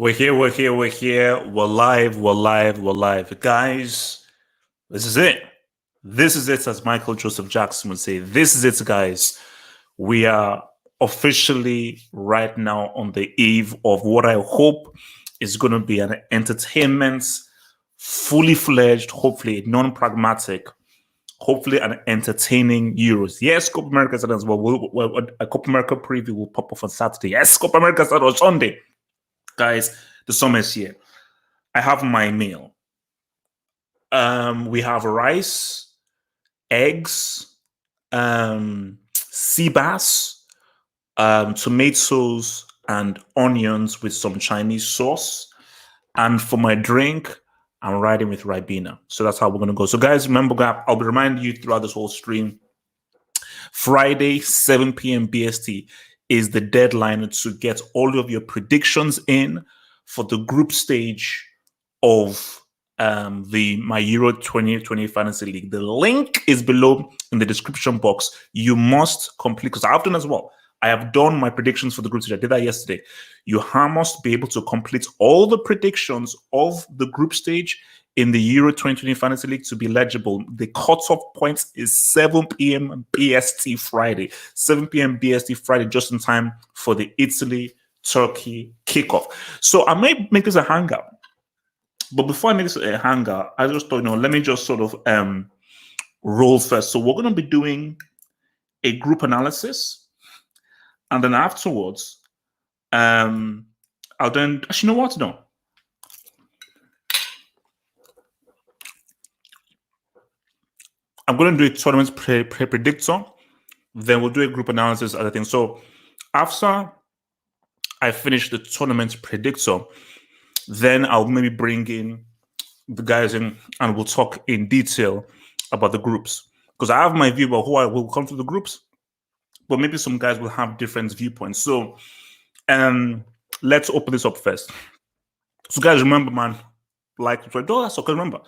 We're here. We're live, we're live, we're live. Guys, this is it. This is it, as Michael Joseph Jackson would say. This is it, guys. We are officially right now on the eve of what I hope is going to be an entertainment, fully fledged, hopefully non-pragmatic, hopefully an entertaining Euros. Yes, Copa America started as well. A Copa America preview will pop off on Saturday. Yes, Copa America started on Sunday. Guys, the summer is here. I have my meal. We have rice, eggs, sea bass, tomatoes, and onions with some Chinese sauce. And for my drink, I'm riding with Ribena. So that's how we're going to go. So guys, remember, I'll be reminding you throughout this whole stream, Friday, 7 p.m. BST is the deadline to get all of your predictions in for the group stage of my Euro 2020 Fantasy League. The link is below in the description box. You must complete, because I've done as well. I have done my predictions for the group stage. I did that yesterday. You must be able to complete all the predictions of the group stage in the Euro 2020 Fantasy League to be legible. The cutoff point is 7 p.m. BST Friday. 7 p.m. BST Friday, just in time for the Italy-Turkey kickoff. So I may make this a hangout. But before I make this a hangout, I just thought, let me just sort of roll first. So we're going to be doing a group analysis. And then afterwards, I'll then... Actually, you know what? No. I'm going to do a tournament predictor. Then we'll do a group analysis, other things. So after I finish the tournament predictor, then I'll maybe bring in the guys in and we'll talk in detail about the groups. Because I have my view about who I will come to the groups, but maybe some guys will have different viewpoints. So let's open this up first. So guys, remember, man, that's okay. Remember,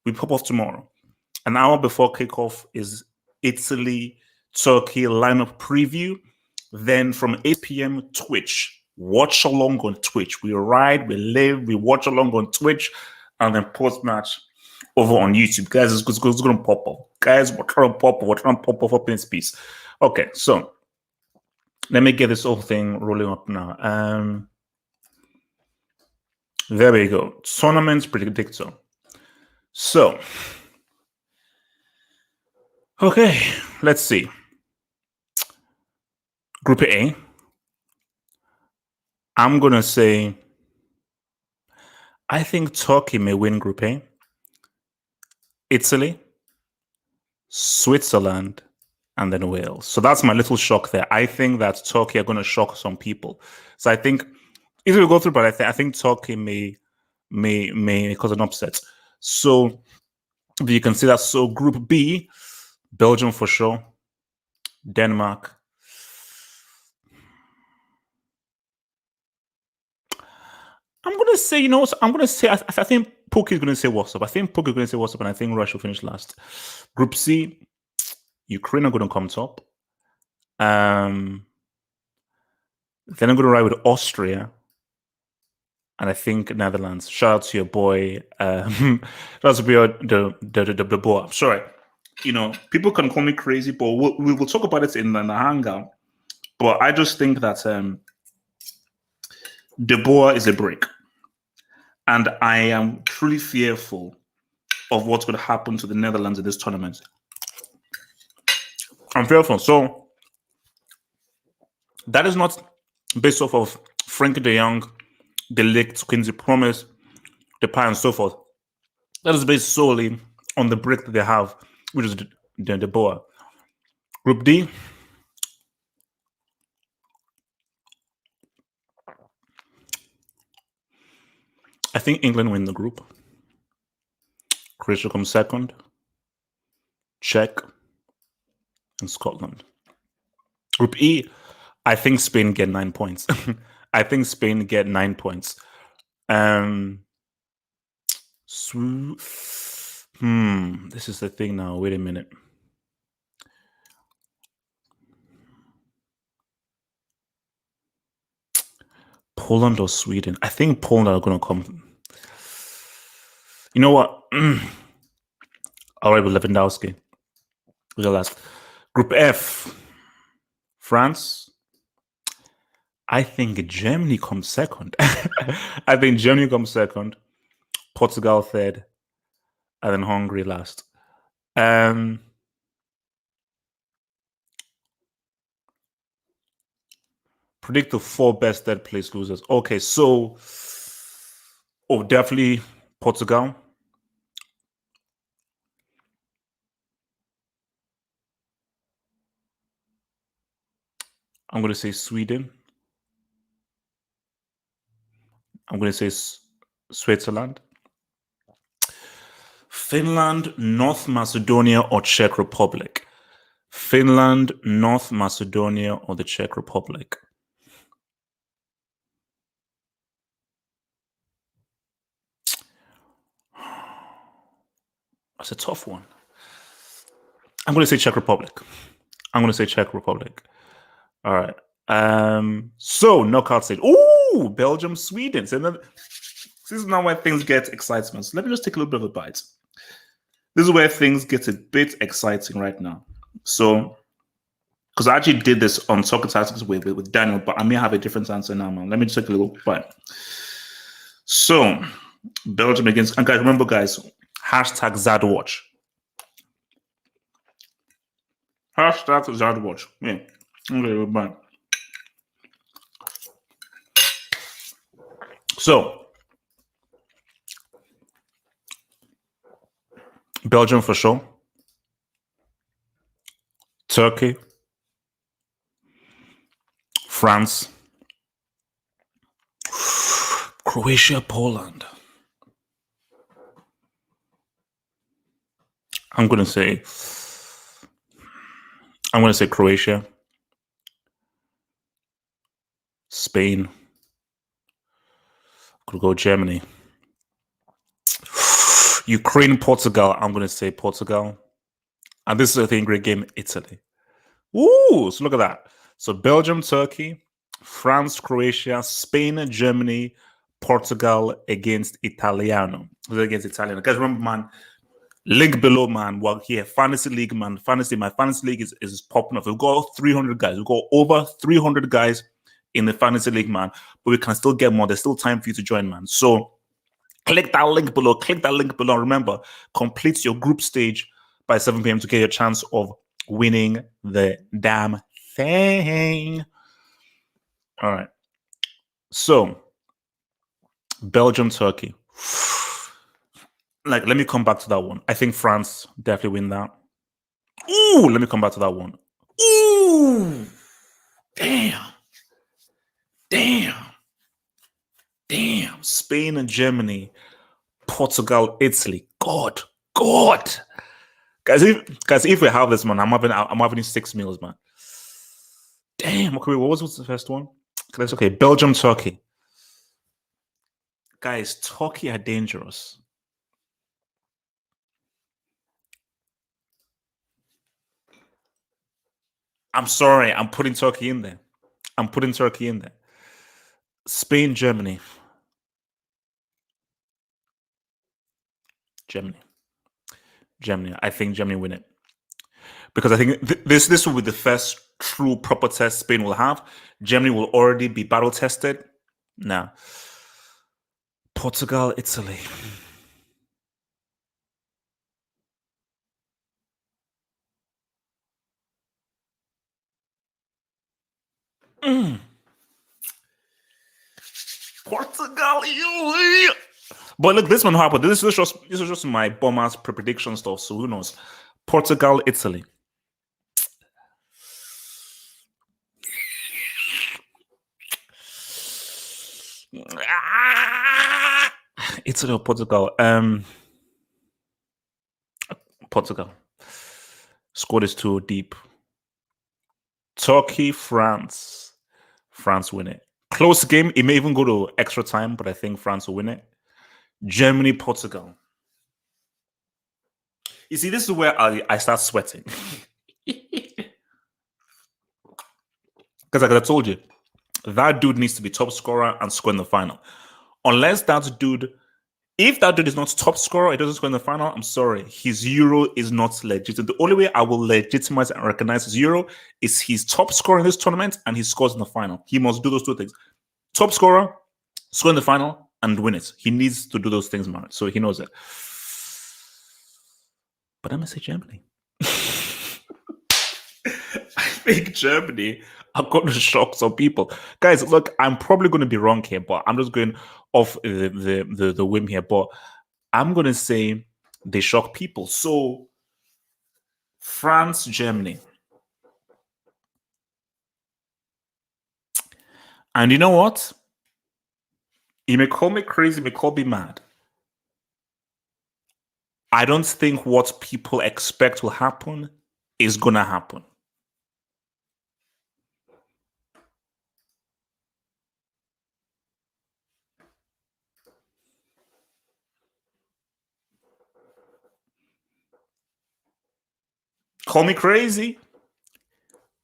we pop off tomorrow. An hour before kickoff is Italy, Turkey lineup preview. Then from 8 p.m. Twitch. Watch along on Twitch. We ride, we live, we watch along on Twitch, and then post-match over on YouTube. Guys, it's going to pop up. Guys, we're trying to pop up in this piece. Okay, so let me get this whole thing rolling up now. There we go. Tournament predictor. So, okay, let's see. Group A. I'm going to say, I think Turkey may win Group A. Italy, Switzerland, and then Wales. So that's my little shock there. I think that Turkey are going to shock some people. So I think if we go through, but I think Turkey may cause an upset. So you can see that. So Group B, Belgium for sure, Denmark. I'm going to say, I think Pookie is going to say what's up. I think Pookie is going to say what's up, and I think Russia will finish last. Group C, Ukraine are going to come top. Then I'm going to ride with Austria. And I think Netherlands. Shout out to your boy. That's the boy. I'm sorry. People can call me crazy, but we will talk about it in the hangout. But I just think that De Boer is a brick. And I am truly fearful of what's going to happen to the Netherlands in this tournament. I'm fearful. So that is not based off of Frankie de Jong, De Ligt, Quincy Promise, Depay, and so forth. That is based solely on the brick that they have, which is De Boer. Group D. I think England win the group. Croatia comes second. Czech and Scotland. Group E, I think Spain get 9 points. I think Spain get 9 points. This is the thing now. Wait a minute. Poland or Sweden? I think Poland are going to come. You know what? All right, with Lewandowski. Who's the last? Group F. France. I think Germany comes second. I think Germany comes second. Portugal third. And then Hungary last. Predict the 4 best third place losers. Okay, so definitely Portugal. I'm going to say Sweden. I'm going to say Switzerland. Finland, North Macedonia, or Czech Republic. Finland, North Macedonia, or the Czech Republic. That's a tough one. I'm going to say Czech Republic. All right. So knockout stage. Ooh, Belgium, Sweden. So this is now where things get excitement. So let me just take a little bit of a bite. This is where things get a bit exciting right now. So, because I actually did this on Soccer Tactics with Daniel, but I may have a different answer now, man. Let me just take a little bite. So, Belgium against, and guys, remember, guys, hashtag ZadWatch. Hashtag ZadWatch. Yeah. Okay, bye. So, Belgium for sure. Turkey. France. Croatia, Poland. I'm going to say Croatia. Spain. Could go Germany. Ukraine, Portugal. I'm going to say Portugal. And this is, I think, a great game. Italy. Ooh, so look at that. So Belgium, Turkey, France, Croatia, Spain, Germany, Portugal against Italiano. Against Italiano. Guys, remember, man, link below, man. Well, here, Fantasy League, man. My Fantasy League is popping up. We've got 300 guys. We've got over 300 guys in the Fantasy League, man. But we can still get more. There's still time for you to join, man. So click that link below. Remember, complete your group stage by 7 p.m. to get your chance of winning the damn thing. All right. So, Belgium, Turkey. Let me come back to that one. I think France definitely win that. Ooh, let me come back to that one. Ooh, damn. Spain and Germany, Portugal, Italy. God. Guys, if we have this, man, I'm having 6 meals, man. Damn. Okay, what was the first one? That's okay. Belgium, Turkey. Guys, Turkey are dangerous. I'm sorry. I'm putting Turkey in there. Spain, Germany. Germany. I think Germany win it. Because I think this will be the first true proper test Spain will have. Germany will already be battle tested. Now, Portugal, Italy. Portugal, Italy. But look, this one happened. This is just my bomb-ass prediction stuff. So who knows? Portugal, Italy. Italy or Portugal? Portugal. Squad is too deep. Turkey, France. France win it. Close game. It may even go to extra time, but I think France will win it. Germany, Portugal. You see, this is where I start sweating. Because like I told you, that dude needs to be top scorer and score in the final. Unless that dude, if that dude is not top scorer, he doesn't score in the final, I'm sorry. His Euro is not legit. The only way I will legitimize and recognize his Euro is he's top scorer in this tournament and he scores in the final. He must do those two things. Top scorer, score in the final, and win it. He needs to do those things, man. So he knows it. But I'm going to say Germany. I think Germany are going to shock some people. Guys, look, I'm probably going to be wrong here, but I'm just going off the whim here. But I'm going to say they shock people. So, France, Germany. And you know what? You may call me crazy, you may call me mad. I don't think what people expect will happen is going to happen. Call me crazy.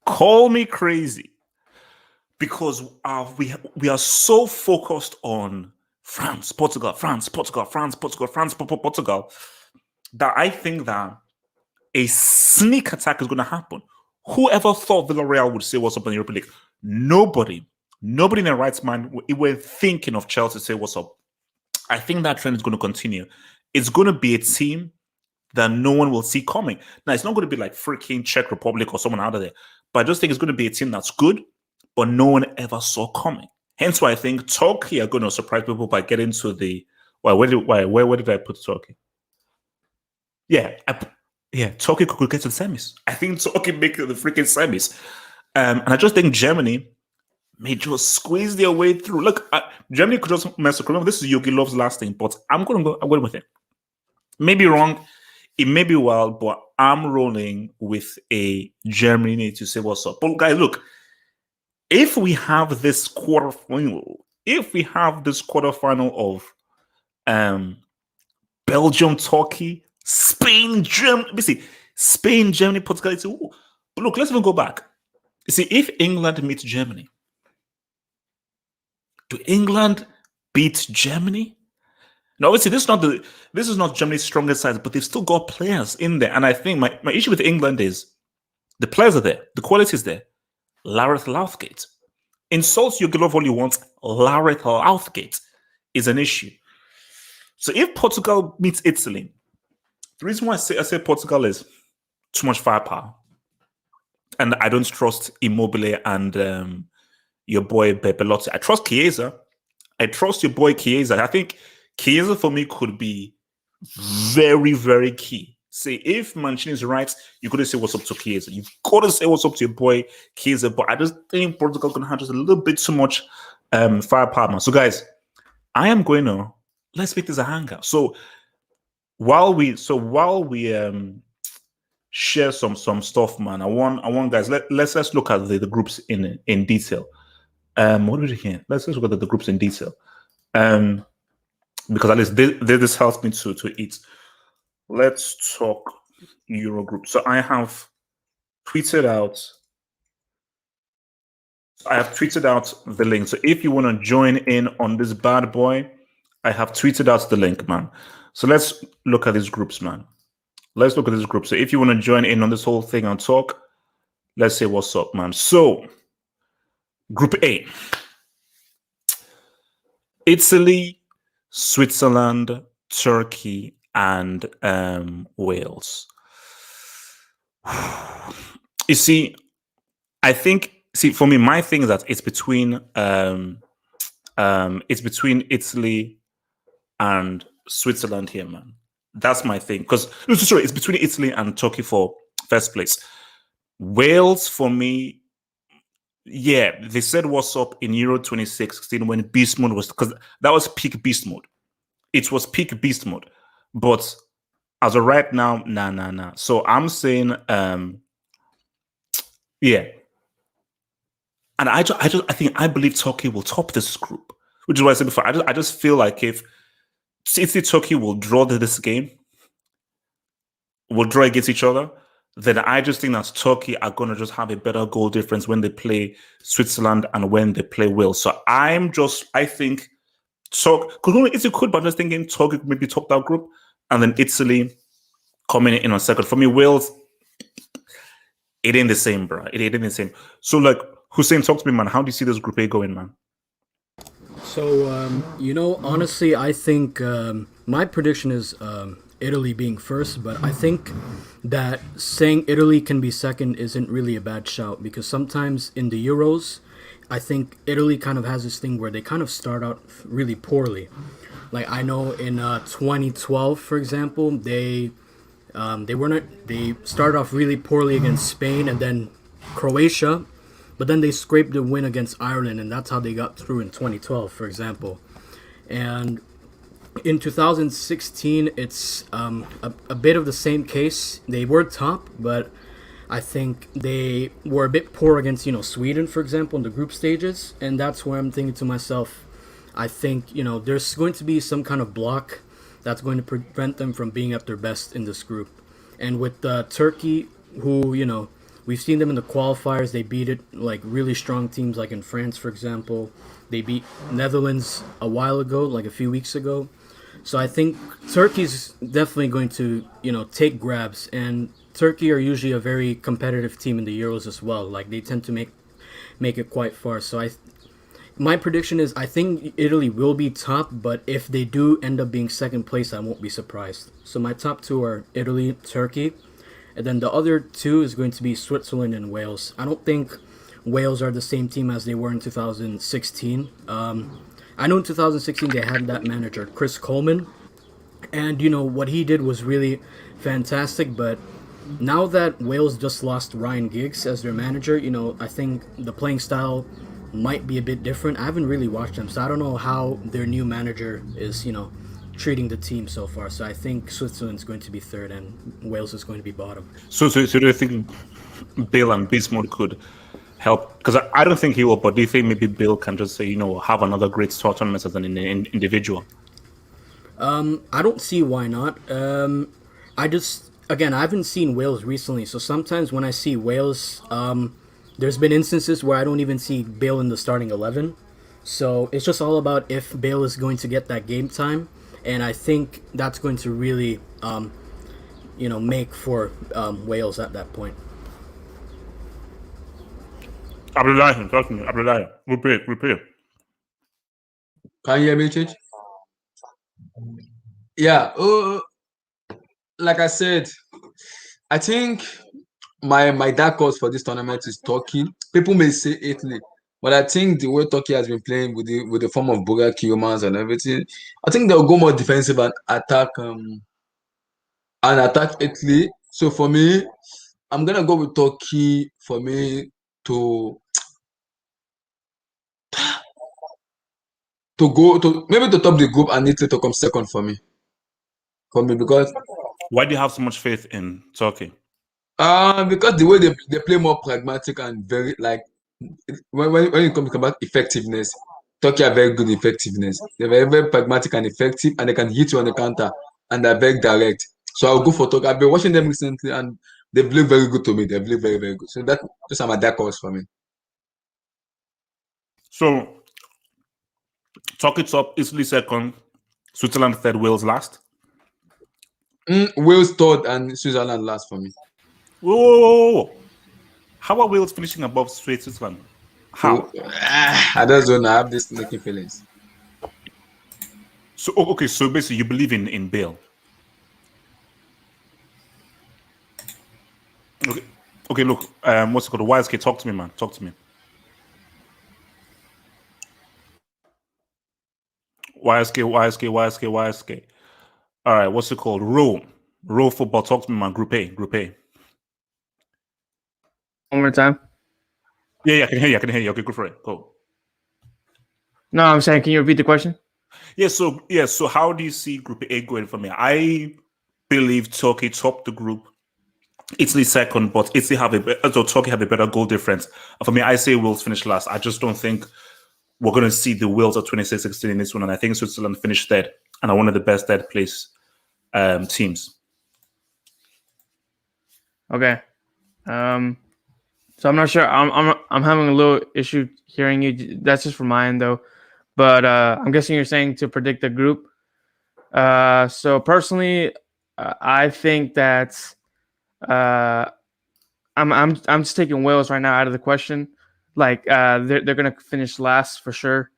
Call me crazy. Because we are so focused on France, Portugal, France, Portugal, France, Portugal, France, Portugal, that I think that a sneak attack is going to happen. Whoever thought Villarreal would say what's up in the Europa League? Nobody in their right mind were thinking of Chelsea say what's up. I think that trend is going to continue. It's going to be a team that no one will see coming. Now, it's not going to be like freaking Czech Republic or someone out of there, but I just think it's going to be a team that's good, but no one ever saw coming. Hence why I think Turkey are going to surprise people by getting to the... Where did I put Turkey? Yeah, Turkey could get to the semis. I think Turkey make the freaking semis. And I just think Germany may just squeeze their way through. Look, Germany could just mess up. Remember, this is Yogi Love's last thing, but I'm going with it. Maybe wrong. It may be wild, but I'm rolling with a Germany to say what's up. But guys, look, if we have this quarterfinal of Belgium, Turkey, Spain, Germany, Portugal. But look, let's even go back. You see, if England meets Germany, do England beat Germany? Now, obviously, this is not Germany's strongest side, but they've still got players in there. And I think my issue with England is the players are there, the quality is there. Gareth Southgate. Insult your glove all you want. Gareth Southgate is an issue. So if Portugal meets Italy, the reason why I say Portugal is too much firepower. And I don't trust Immobile and your boy Belotti. I trust Chiesa. I trust your boy Chiesa. I think Chiesa for me could be very, very key. Say if Mancini is right, you got to say what's up to Chiesa. You've got to say what's up to your boy Chiesa. But I just think Portugal gonna have just a little bit too much firepower, man. So guys, I am going to let's make this a hangout. So while we share some stuff, man, I want guys, let's look at the groups in detail. What did we hear? Let's look at the groups in detail. Because at least this helps me to eat. Let's talk Eurogroup. So I have tweeted out the link. So if you want to join in on this bad boy, I have tweeted out the link, man. So let's look at these groups, man. Let's look at this group. So if you want to join in on this whole thing and talk, let's say what's up, man. So Group A. Italy, Switzerland, Turkey, and Wales. You see, I think for me, my thing is that it's between Italy and Switzerland here, man. That's my thing. Because it's between Italy and Turkey for first place. Wales for me, yeah, they said what's up in Euro 2016 when beast mode was, because that was peak beast mode. It was peak beast mode. But as of right now, nah. So I'm saying, yeah. And I believe Turkey will top this group, which is what I said before. I just feel like if Turkey will draw this game, will draw against each other, then I just think that Turkey are going to just have a better goal difference when they play Switzerland and when they play Wales. So I think, so because if you could, but I'm just thinking Turkey could maybe top that group, and then Italy coming in on second. For me, Wales, it ain't the same, bro. It ain't the same. So, like, Hussein, talk to me, man. How do you see this Group A going, man? So, honestly, I think my prediction is Italy being first, but I think that saying Italy can be second isn't really a bad shout because sometimes in the Euros, I think Italy kind of has this thing where they kind of start out really poorly. Like I know in 2012, for example, they started off really poorly against Spain and then Croatia, but then they scraped a win against Ireland, and that's how they got through in 2012, for example. And in 2016, it's a bit of the same case. They were top, but I think they were a bit poor against, Sweden, for example, in the group stages. And that's where I'm thinking to myself, I think, there's going to be some kind of block that's going to prevent them from being at their best in this group. And with Turkey, who, we've seen them in the qualifiers, they beat it like really strong teams like in France, for example. They beat Netherlands a while ago, like a few weeks ago. So I think Turkey's definitely going to, take grabs. And Turkey are usually a very competitive team in the Euros as well. Like they tend to make it quite far. So my prediction is I think Italy will be top, but if they do end up being second place, I won't be surprised. So my top two are Italy, Turkey, and then the other two is going to be Switzerland and Wales. I don't think Wales are the same team as they were in 2016. I know in 2016 they had that manager, Chris Coleman, and what he did was really fantastic. But now that Wales just lost Ryan Giggs as their manager, I think the playing style might be a bit different. I haven't really watched them, so I don't know how their new manager is, treating the team so far. So I think Switzerland's going to be third and Wales is going to be bottom. So do you think Bill and Bismarck could help? Because I don't think he will, but do you think maybe Bill can just say, have another great tournament as an individual? I don't see why not. I haven't seen Wales recently, so sometimes when I see Wales, there's been instances where I don't even see Bale in the starting 11. So it's just all about if Bale is going to get that game time, and I think that's going to really, make for Wales at that point. Abdullahi, talk to me. Abdullahi, repeat. Can you hear me, Chich? Yeah. Like I said, I think my dark horse for this tournament is Turkey. People may say Italy, but I think the way Turkey has been playing with the form of Burak Yilmaz and everything, I think they'll go more defensive and attack Italy. So for me, I'm gonna go with Turkey for me to go to maybe to top the group and Italy to come second for me. Because Why do you have so much faith in Turkey? because the way they play more pragmatic and very like when it comes about effectiveness, Turkey are very good effectiveness. They're very, very pragmatic and effective, and they can hit you on the counter, and they're very direct. So I'll go for Turkey. I've been watching them recently, and they've played very good to me. They've played very, very good. So those are my dark horse for me. So Turkey top, Italy second, Switzerland third, Wales last. Wales third and Switzerland last for me. Whoa. How are Wales finishing above Switzerland? How? I don't know. I have this sneaky feelings. So okay, so basically you believe in Bale. Okay, look, what's it called? YSK, talk to me, man. Talk to me. YSK. All right, what's it called? Row football. Talk to me, man. Group A. One more time. Yeah, I can hear you. Okay, go for it. Go. No, I'm saying, can you repeat the question? So how do you see Group A going for me? I believe Turkey topped the group. Italy second, but Turkey have a better goal difference. For me, I say Wales finish last. I just don't think we're going to see the Wales of 2016 in this one, and I think Switzerland finished third and are one of the best third place teams. Okay. So I'm not sure. I'm having a little issue hearing you. That's just from my end though. But I'm guessing you're saying to predict the group. So personally, I think that uh, I'm just taking Wales right now out of the question. Like they're gonna finish last for sure.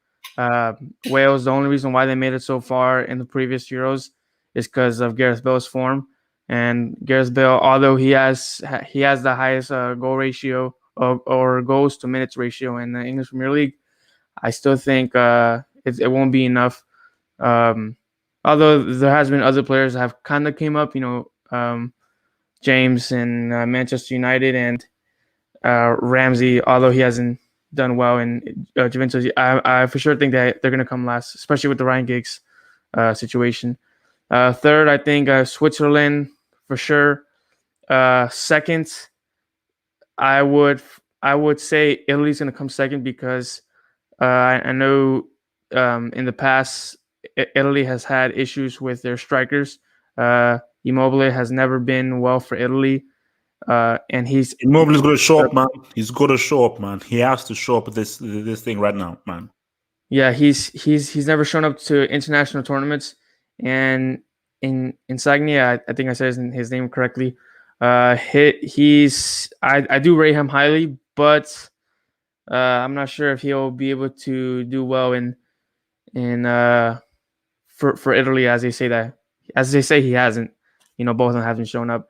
Wales. The only reason why they made it so far in the previous Euros is because of Gareth Bale's form. And Gareth Bale, although he has the highest goal ratio or goals to minutes ratio in the English Premier League, I still think it won't be enough. Um, although there has been other players that have kind of came up, James in Manchester United and Ramsey, although he hasn't done well in Juventus, I for sure think that they're going to come last, especially with the Ryan Giggs situation. Third, I think Switzerland for sure. Second, I would say Italy's going to come second because I know in the past Italy has had issues with their strikers. Immobile has never been well for Italy. And he's Immobile's got to show up, man. He's got to show up, man. He has to show up this thing right now, man. Yeah, he's never shown up to international tournaments, and in Insigne, I think I said his name correctly. I do rate him highly, but I'm not sure if he'll be able to do well in for Italy as they say he hasn't. Both of them haven't shown up.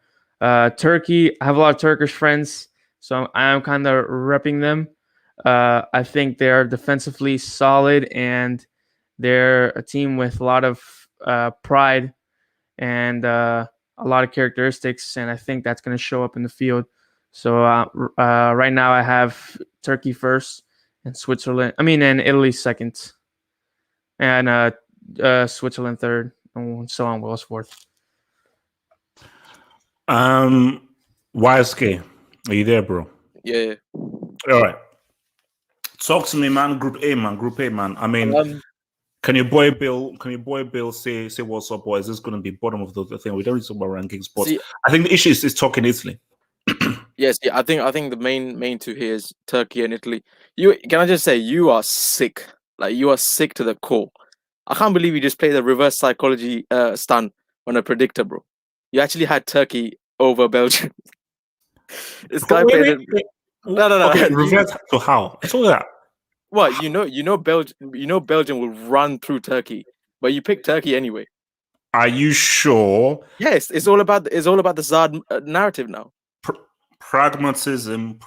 Turkey, I have a lot of Turkish friends, so I am kind of repping them. I think they're defensively solid and they're a team with a lot of pride and a lot of characteristics, and I think that's going to show up in the field. So right now I have Turkey first and and Italy second, and Switzerland third, and so on Wales fourth. YSK, are you there, bro? Yeah. All right. Talk to me, man. Group A, man. I mean, can your boy Bill say what's up, or is this going to be bottom of the thing? We don't need to talk about rankings, but I think the issue is talking Italy. Yes, yeah. I think the main two here is Turkey and Italy. Can I just say you are sick? Like you are sick to the core. I can't believe you just played the reverse psychology stun on a predictor, bro. You actually had Turkey over Belgium. This guy played it. No. Okay, reverse to how? I saw that. What Belgium will run through Turkey, but you picked Turkey anyway. Are you sure? Yes, it's all about the Zard narrative now. Pragmatism.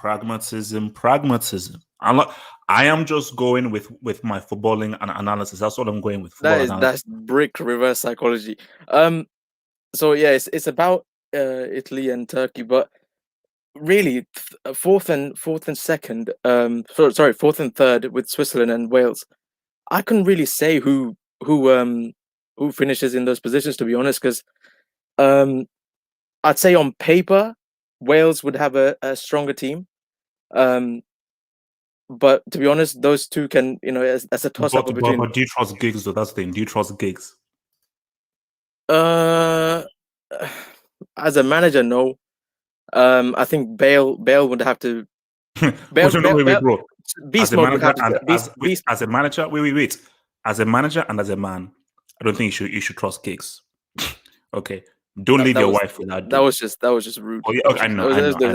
I am just going with my footballing and analysis. That's what I'm going with. That's brick reverse psychology. So yeah, it's about Italy and Turkey, but really fourth and second. Fourth and third with Switzerland and Wales. I couldn't really say who finishes in those positions, to be honest, because I'd say on paper Wales would have a stronger team. But to be honest, those two can, as a toss-up between. But do you trust Giggs, though? That's the thing. Do you trust Giggs? As a manager, no. I think Bale would have to. Beast mode would have to. As a manager, wait. As a manager and as a man, I don't think you should trust Giggs. Okay. Don't leave your wife without. That was just rude. Oh, yeah, okay, I know. Just go.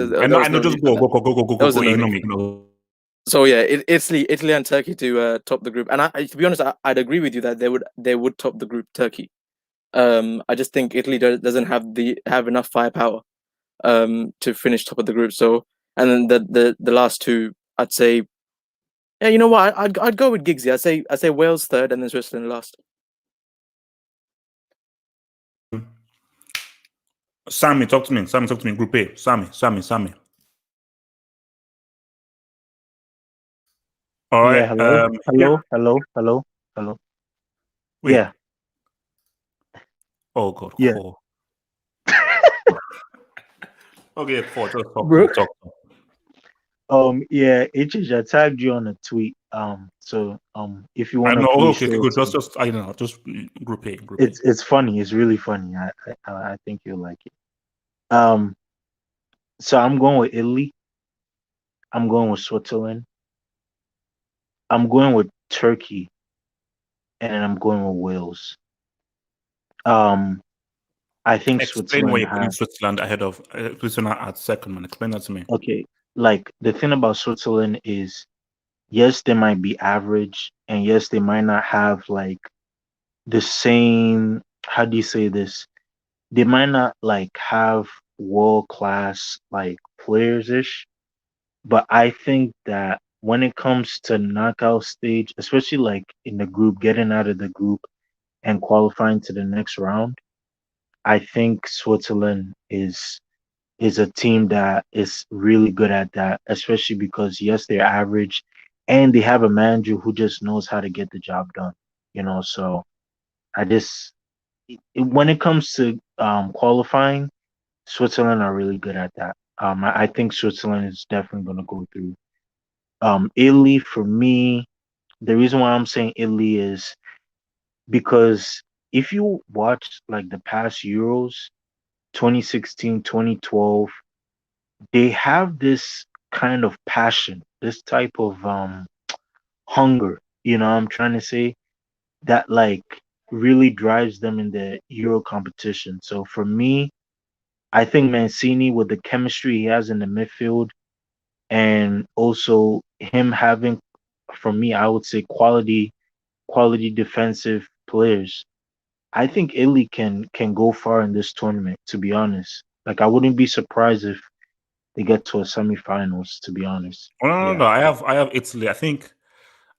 You know me. So yeah, Italy and Turkey to top the group. And to be honest, I'd agree with you that they would top the group. Turkey. I just think Italy doesn't have enough firepower to finish top of the group. So, and then the last two, I'd say, yeah, you know what? I'd go with Giggsy. I'd say Wales third and then Switzerland last. Sammy, talk to me. Group A. Sammy. All right. Yeah, hello. Wait. Yeah. Oh God. Yeah. Oh. Okay, just talk. Yeah, HH, I tagged you on a tweet. So if you want to, okay, good. Just group A. It's funny. It's really funny. I think you'll like it. So I'm going with Italy. I'm going with Switzerland. I'm going with Turkey, and then I'm going with Wales. Um, I think Explain why Switzerland you're putting has Switzerland ahead of Switzerland at second, man. Explain that to me. okay. Like the thing about Switzerland is, yes, they might be average, and yes, they might not have like the same. How do you say this? They might not like have world class like players ish, but I think that when it comes to knockout stage, especially like in the group, getting out of the group and qualifying to the next round, I think Switzerland is a team that is really good at that, especially because yes, they're average and they have a manager who just knows how to get the job done. So I just when it comes to qualifying, Switzerland are really good at that. I think Switzerland is definitely going to go through. Italy for me, the reason why I'm saying Italy is because if you watch like the past Euros, 2016, 2012, they have this kind of passion, this type of hunger, I'm trying to say, that like really drives them in the Euro competition. So for me, I think Mancini with the chemistry he has in the midfield and also him having, for me, I would say quality defensive players. I think Italy can go far in this tournament, to be honest. Like I wouldn't be surprised if they get to a semifinals, to be honest. Oh, no, no, Yeah. no. I have Italy. I think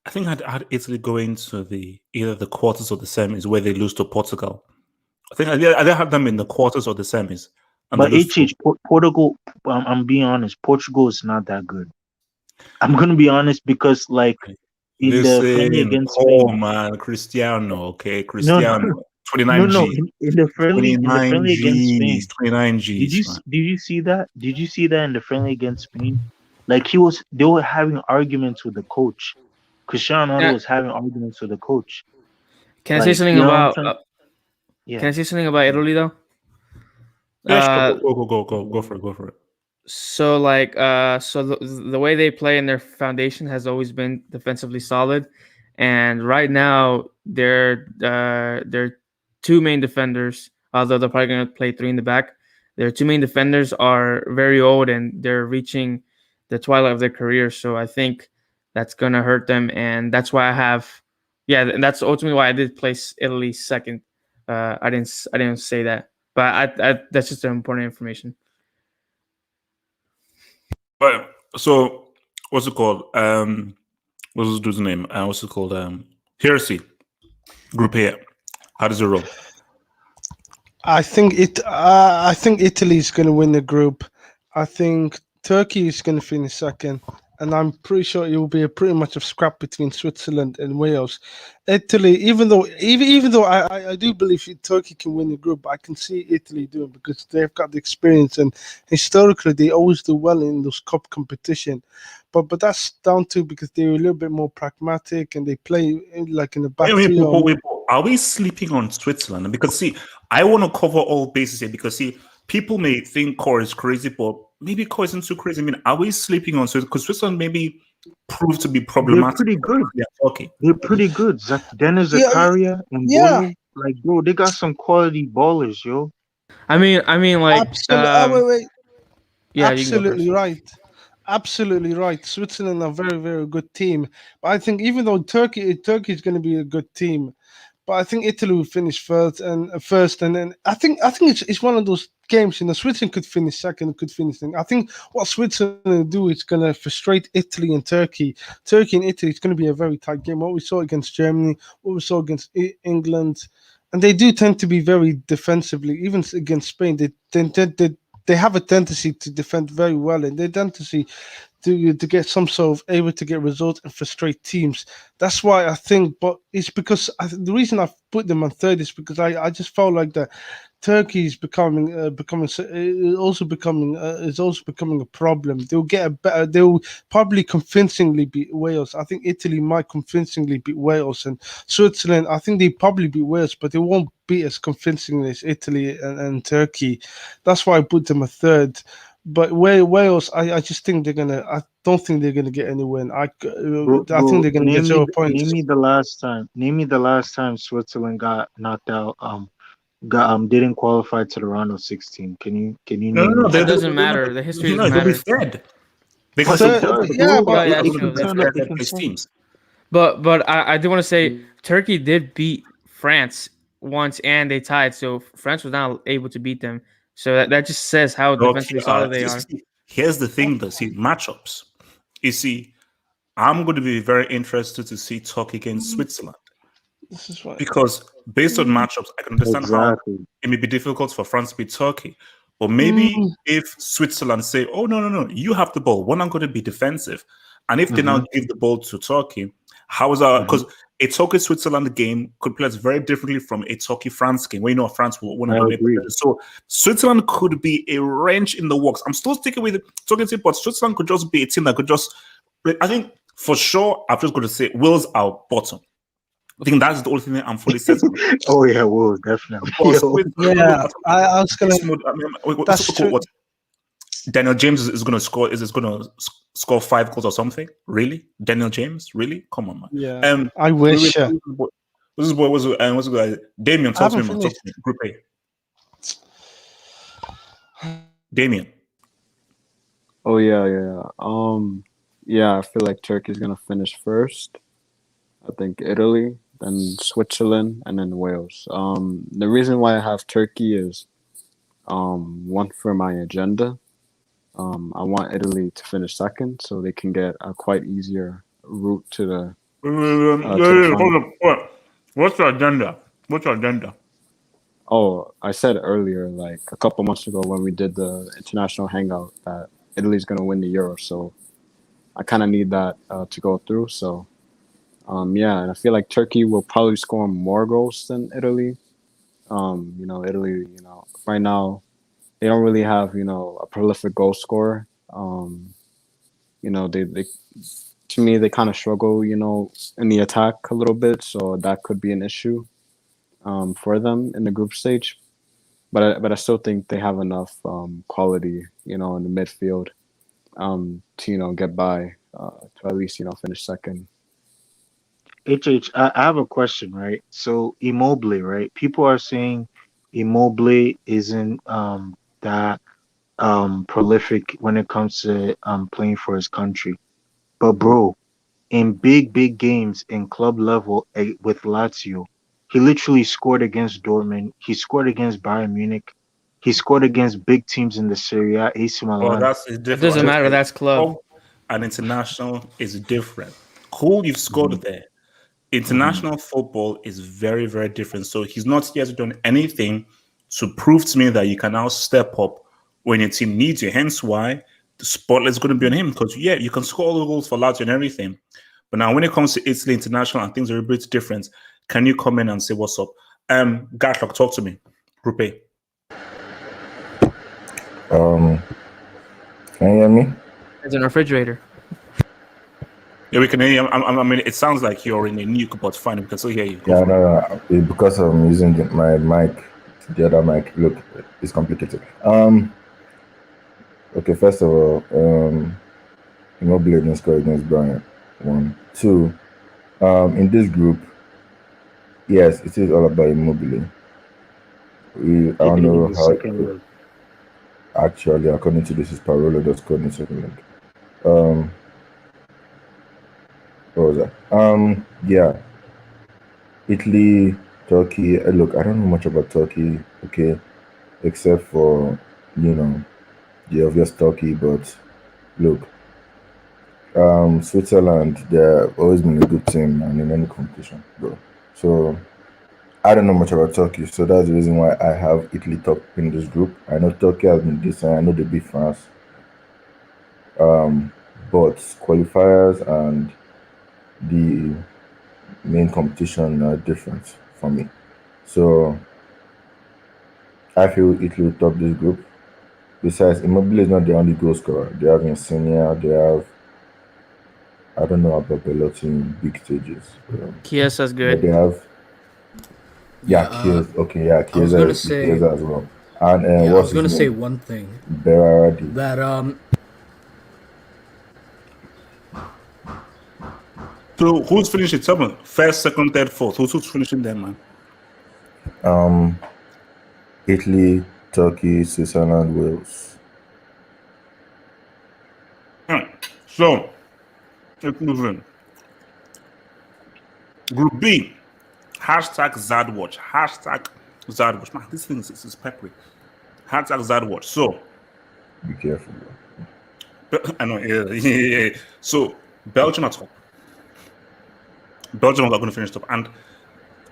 I had Italy going to either the quarters or the semis where they lose to Portugal. I had them in the quarters or the semis, and they But lose to. Portugal, I'm being honest, Portugal is not that good. I'm gonna be honest because like in the friendly Listen, against poor Spain, man, Cristiano. Okay, no, no, Cristiano, no, 29 no, G's, in the 29 friendly against G's, Spain. 29 G's, man. Did you see that? Did you see that in the friendly against Spain? Like they were having arguments with the coach. Cristiano Ronaldo Can was having arguments with the coach. can I say Like, something you know what I'm about trying? can Yeah. I say something about Italy though? Yeah, sure. Uh, Go for it. Go for it. so the way they play and their foundation has always been defensively solid, and right now their two main defenders, although they're probably going to play three in the back, their two main defenders are very old and they're reaching the twilight of their career. So I think that's going to hurt them, and that's why and that's ultimately why I did place Italy second. I didn't say that, but I that's just important information. But so, what's it called? What's this dude's name? What's it called? Heresy. Group A. How does it roll? I think Italy is going to win the group. I think Turkey is going to finish second, and I'm pretty sure it will be pretty much a scrap between Switzerland and Wales. Italy, even though I do believe Turkey can win the group, I can see Italy doing because they've got the experience and historically they always do well in those cup competition. But that's down to because they're a little bit more pragmatic and they play like in the back three or Wait. Are we sleeping on Switzerland? Because see, I want to cover all bases here because see, people may think Core is crazy, but maybe Core isn't too crazy. I mean, are we sleeping on Switzerland? Because Switzerland maybe proved to be They're problematic. pretty good. Yeah, okay. They're pretty good. Dennis yeah, Zakaria and yeah. Bolo, like bro, they got some quality ballers, yo. I mean, like, Absolutely. Wait. yeah, you can go first. Absolutely right. Absolutely right. Switzerland are a very, very good team. But I think even though Turkey is going to be a good team, but I think Italy will finish first, and then I think it's one of those games. Switzerland could finish second, could finish. I think what Switzerland will do is going to frustrate Italy and Turkey. Turkey and Italy. It's going to be a very tight game. What we saw against Germany, what we saw against England, and they do tend to be very defensively. Even against Spain, they have a tendency to defend very well, and they tendency to get some sort of able to get results and frustrate teams. That's why I think, but it's because the reason I've put them on third is because I just felt like that Turkey is is also becoming a problem. They'll get a better. They'll probably convincingly beat Wales. I think Italy might convincingly beat Wales, and Switzerland. I think they probably beat Wales, but they won't beat as convincingly as Italy and Turkey. That's why I put them a third. But Wales, I just think they're gonna. I don't think they're gonna get any win. I think Bro, they're gonna get 0 points. name me the last time. Name me the last time Switzerland got knocked out. Got didn't qualify to the round of 16. Can you No, no, name no. me That that? doesn't matter. The history doesn't They'll be matter. third because But it So, does, yeah, bro. but Yeah, It that's can true. That's turn true. up. It third can place turn. teams. But I do want to say Turkey did beat France once and they tied, so France was not able to beat them. So that just says how Okay, defensively solid they are. here's the thing though. See, matchups. You see, I'm going to be very interested to see Turkey against Switzerland this is right. because based on matchups, I can understand how Exactly. it may be difficult for France to beat Turkey. But maybe Mm, if Switzerland say, "Oh no, you have the ball. We're not going to be defensive," and if they now Mm-hmm. give the ball to Turkey, how is our Mm-hmm. because a Turkey Switzerland game could play very differently from a Turkey France game where you know France will win I and dominate. agree. So Switzerland could be a wrench in the works. I'm still sticking with Turkey, but Switzerland could just be a team that could just. I think for sure, I'm just going to say Wales are bottom. I think that's the only thing that I'm fully certain of. Oh yeah, well, definitely. But Yo, Switzerland, yeah, I was gonna. this mode, I mean, That's true. what Daniel James is going to score? Is going to score 5 goals or something? Really, Daniel James? Really? Come on, man. Yeah, I wish. What's his boy? What's the guy? Damien, I talk to me, haven't man. Talk finished. to me. Group A. Damien. Oh yeah. Yeah, I feel like Turkey's gonna finish first. I think Italy, then Switzerland, and then Wales. The reason why I have Turkey is one for my agenda. I want Italy to finish second so they can get a quite easier route to the Hold final. up. What's your agenda? What's your agenda? Oh, I said earlier, like a couple months ago when we did the international hangout, that Italy's gonna win the Euro. So I kind of need that to go through. So yeah, and I feel like Turkey will probably score more goals than Italy. Italy, right now they don't really have, a prolific goal scorer. They to me they kind of struggle, in the attack a little bit, so that could be an issue for them in the group stage. But I still think they have enough quality, in the midfield to get by to at least finish second. I have a question, right? So Immobile, right? People are saying Immobile isn't that prolific when it comes to playing for his country. But bro, in big games in club level with Lazio, he literally scored against Dortmund. He scored against Bayern Munich. He scored against big teams in the Serie A, AC Oh, Milan. that's It different. doesn't matter. That's club. And international is different. Cool, you've scored Mhm, there. mhm. International football is very, very different. So he's not yet done anything to prove to me that you can now step up when your team needs you. Hence why the spotlight is going to be on him because, yeah, you can score all the goals for Lazio and everything. But now when it comes to Italy International and things are a bit different, can you come in and say what's up? Gatlock, talk to me. Group A. Can you hear me? It's in a refrigerator. Yeah, we can hear you. I mean, it sounds like you're in a nuke, but fine, we can still hear you. Go Yeah, for it. no. Because I'm using my mic, the other mic. Look, it's complicated. Okay. First of all, Immobile didn't score against Brian. 1, 2. In this group, yes, it is all about Immobile. I He don't did in know the how. second leg. Actually, according to this, is Parolo that scored in the second leg. What was that? Yeah, Italy, Turkey. Look, I don't know much about Turkey. Okay, except for the obvious Turkey, but look, Switzerland, they've always been a good team and in any competition, bro. So I don't know much about Turkey, so that's the reason why I have Italy top in this group. I know Turkey has been decent. I know they beat France, but qualifiers and the main competition are different for me. So I feel Italy will top this group. Besides, Immobile is not the only goal scorer. They have Insigne, they have, I don't know about Belotti in big stages. Kiesa's But good. they have, Yeah, Chiesa. Okay, yeah, I was gonna Chiesa say as well. And Yeah, I what's was his gonna say name? one thing Berardi. that So who's finishing seventh? First, second, third, fourth. Who's finishing there, man? Italy, Turkey, Switzerland, Wales. So let's move in. Group B. Hashtag Zadwatch. Hashtag Zadwatch. Man, this thing is peppery. Hashtag Zadwatch. So Be careful, bro. I know, yeah. So Belgium are top. Belgium are going to finish top, and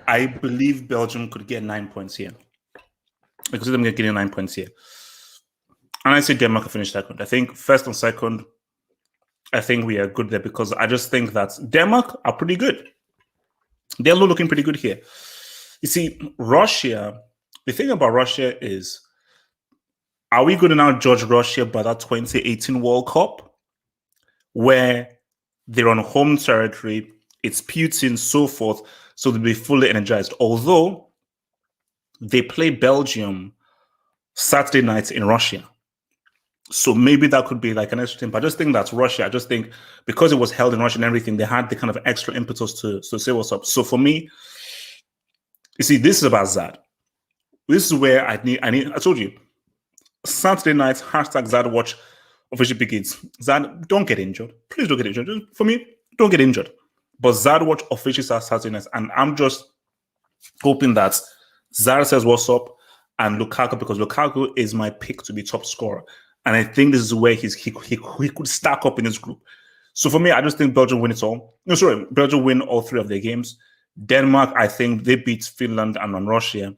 I believe Belgium could get 9 points here. I consider them getting 9 points here. And I say Denmark will finish second. I think first and second, I think we are good there because I just think that Denmark are pretty good. They're looking pretty good here. You see, Russia, the thing about Russia is, are we going to now judge Russia by that 2018 World Cup where they're on home territory, it's Putin, so forth, so they'll be fully energized. Although they play Belgium Saturday night in Russia. So maybe that could be like an extra thing. But I just think that's Russia. I just think because it was held in Russia and everything, they had the kind of extra impetus to say what's up. So for me, you see, this is about Zad. This is where I told you, Saturday night, hashtag Zad watch officially begins. Zad, don't get injured. Please don't get injured. Just for me, don't get injured. But Zad watch officially starts Saturday night. And I'm just hoping that Zad says what's up and Lukaku, because Lukaku is my pick to be top scorer. And I think this is where he could stack up in this group. So for me, I just think Belgium win it all. No, sorry, Belgium win all three of their games. Denmark, I think they beat Finland and Russia.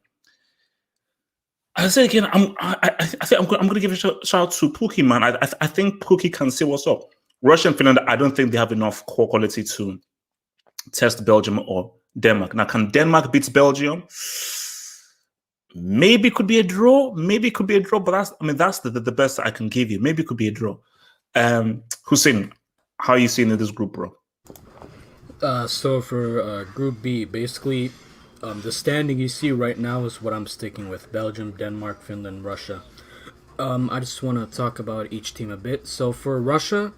I say again, I think I'm going to give a shout out to Pookie, man. I think Pookie can say what's up. Russia and Finland, I don't think they have enough core quality to test Belgium or Denmark. Now, can Denmark beat Belgium? Maybe it could be a draw. But that's the best I can give you. Maybe it could be a draw. Hussein, how are you seeing in this group, bro? So for Group B, basically, the standing you see right now is what I'm sticking with: Belgium, Denmark, Finland, Russia. I just want to talk about each team a bit. So for Russia,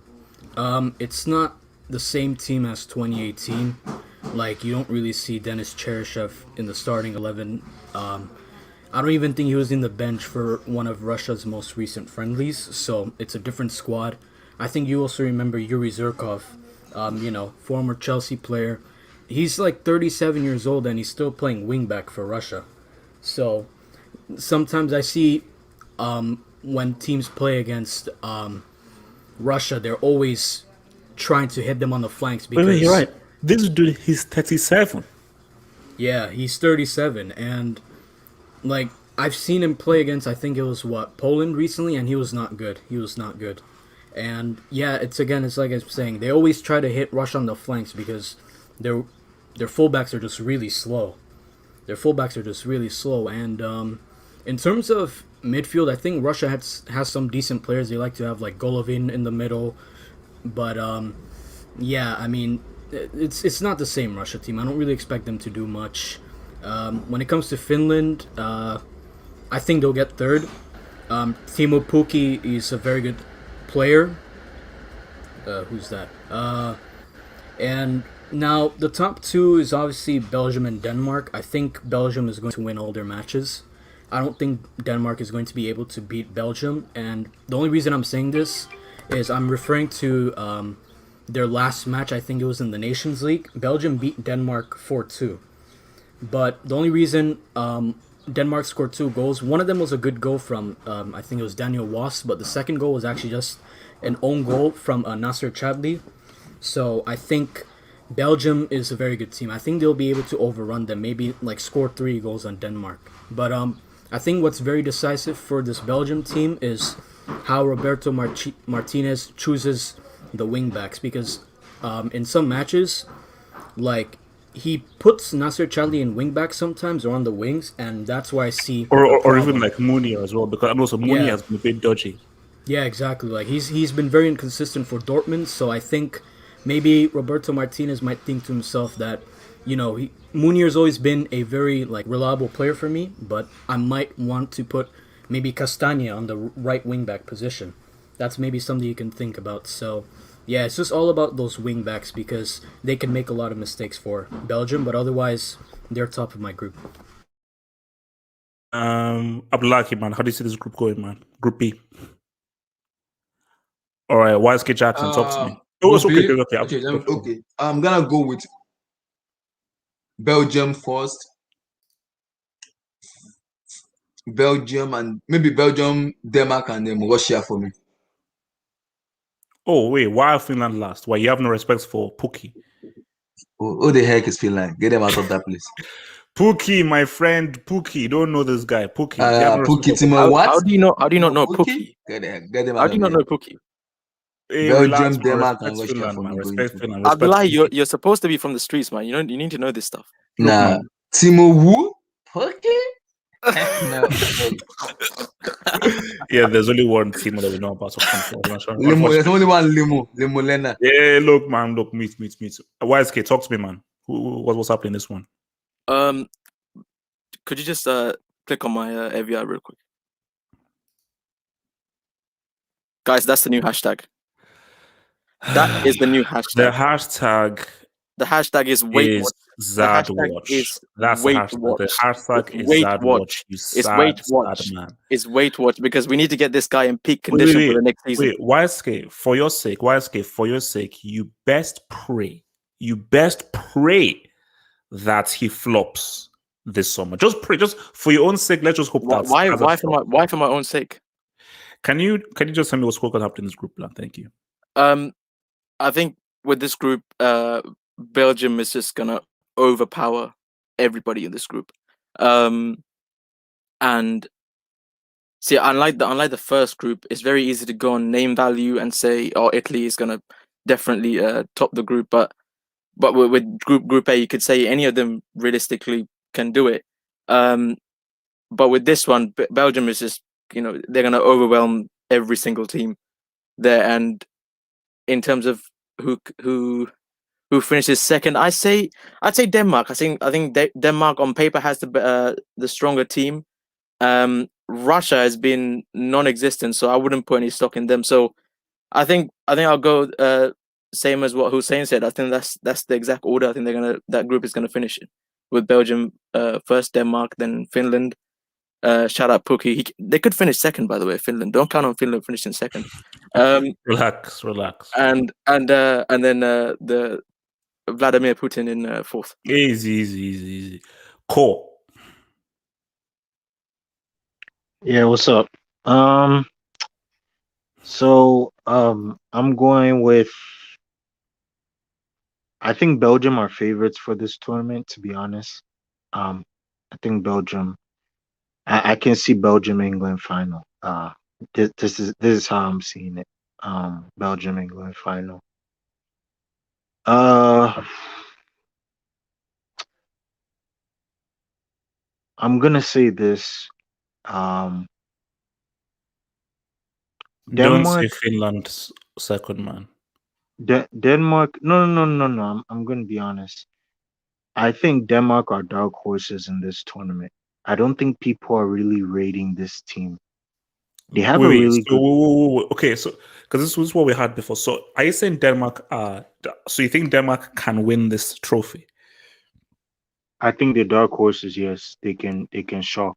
it's not the same team as 2018. Like, you don't really see Denis Cheryshev in the starting 11. I don't even think he was in the bench for one of Russia's most recent friendlies, so it's a different squad. I think you also remember Yuri Zirkov, former Chelsea player. He's like 37 years old and he's still playing wingback for Russia. So sometimes I see when teams play against Russia, they're always trying to hit them on the flanks because... Wait, you're right. This dude, he's 37. Yeah, he's 37, and like, I've seen him play against, I think it was Poland recently, and he was not good. And yeah, it's like I'm saying, they always try to hit Russia on the flanks because their fullbacks are just really slow. And in terms of midfield, I think Russia has some decent players. They like to have like Golovin in the middle, but yeah, I mean, it's not the same Russia team. I don't really expect them to do much. When it comes to Finland, I think they'll get third. Timo Pukki is a very good player. Who's that? And now the top two is obviously Belgium and Denmark. I think Belgium is going to win all their matches. I don't think Denmark is going to be able to beat Belgium. And the only reason I'm saying this is I'm referring to their last match. I think it was in the Nations League. Belgium beat Denmark 4-2. But the only reason Denmark scored 2 goals, one of them was a good goal from, I think it was Daniel Wass, but the second goal was actually just an own goal from Nasser Chadli. So I think Belgium is a very good team. I think they'll be able to overrun them, maybe like score 3 goals on Denmark. But I think what's very decisive for this Belgium team is how Roberto Martinez chooses the wingbacks, because in some matches, like, he puts Nasser Chadli in wingback sometimes or on the wings, and that's why I see or even like Mounier as well, because also Mounier has been a bit dodgy. Yeah, exactly. Like, he's been very inconsistent for Dortmund, so I think maybe Roberto Martinez might think to himself that, Mounier's always been a very like reliable player for me, but I might want to put maybe Castagna on the right wing back position. That's maybe something you can think about. So, yeah, it's just all about those wing backs because they can make a lot of mistakes for Belgium, but otherwise, they're top of my group. Abdullahi, man, how do you see this group going, man? Group B. All right, YSK Jackson, talk to me. Oh, it's okay. Okay. I'm gonna go with Belgium first. Belgium and maybe Belgium, Denmark, and Russia for me. Oh wait, why Finland last? Why you have no respect for Pookie? Who the heck is Finland? Get them out of that place. Pookie, my friend Pookie. Don't know this guy. Pookie. You have no Pookie respect for Timo, what? How do you not know Pookie? Get them How out do you of not know there. Pookie? Hey, Belgium, relax, man. Denmark, and Respect Russia Finland, for man. me going Respect to. Finland. Respect Abdullah, Finland. you're supposed to be from the streets, man. You need to know this stuff. Look, Nah, man. Timo who? Pookie? No. Yeah, there's only one team that we know about. So Limo, there's only one Limo Lena. Yeah, look, man. Look, meet. YSK, talk to me, man. What's happening in this one? Could you just click on my AVI real quick, guys? That's the new hashtag. That is the new hashtag. The hashtag is wait watch. Zadwatch. That's the hashtag. The hashtag is Zadwatch. You sad man. It's wait watch because we need to get this guy in peak condition for the next season. Wait, YSK, for your sake, you best pray that he flops this summer. Just pray, just for your own sake. Let's just hope that. Why for my own sake? Can you just tell me what's going to happen in this group plan? Thank you. I think with this group, Belgium is just gonna overpower everybody in this group. And see, unlike the first group, it's very easy to go on name value and say, "Oh, Italy is gonna definitely top the group." But with Group A, you could say any of them realistically can do it. But with this one, Belgium is just they're gonna overwhelm every single team there. And in terms of who finishes second, I'd say Denmark. I think Denmark on paper has the stronger team. Russia has been non-existent, so I wouldn't put any stock in them. So I think I'll go same as what Hussein said. I think that's the exact order. I think that group is gonna finish it with Belgium first, Denmark, then Finland. Shout out Pookie. They could finish second, by the way. Finland. Don't count on Finland finishing second. Relax. And then the Vladimir Putin in fourth. Easy. Cool. Yeah, what's up? So I'm going with. I think Belgium are favorites for this tournament. To be honest, I think Belgium. I can see Belgium England final. This is how I'm seeing it. Belgium England final. I'm gonna say this. Don't Denmark. say Finland's second, man. Denmark. No. I'm gonna be honest. I think Denmark are dark horses in this tournament. I don't think people are really rating this team. They have a really good. Wait. Okay, so because this was what we had before. So are you saying Denmark? So you think Denmark can win this trophy? I think the dark horses, yes, they can shock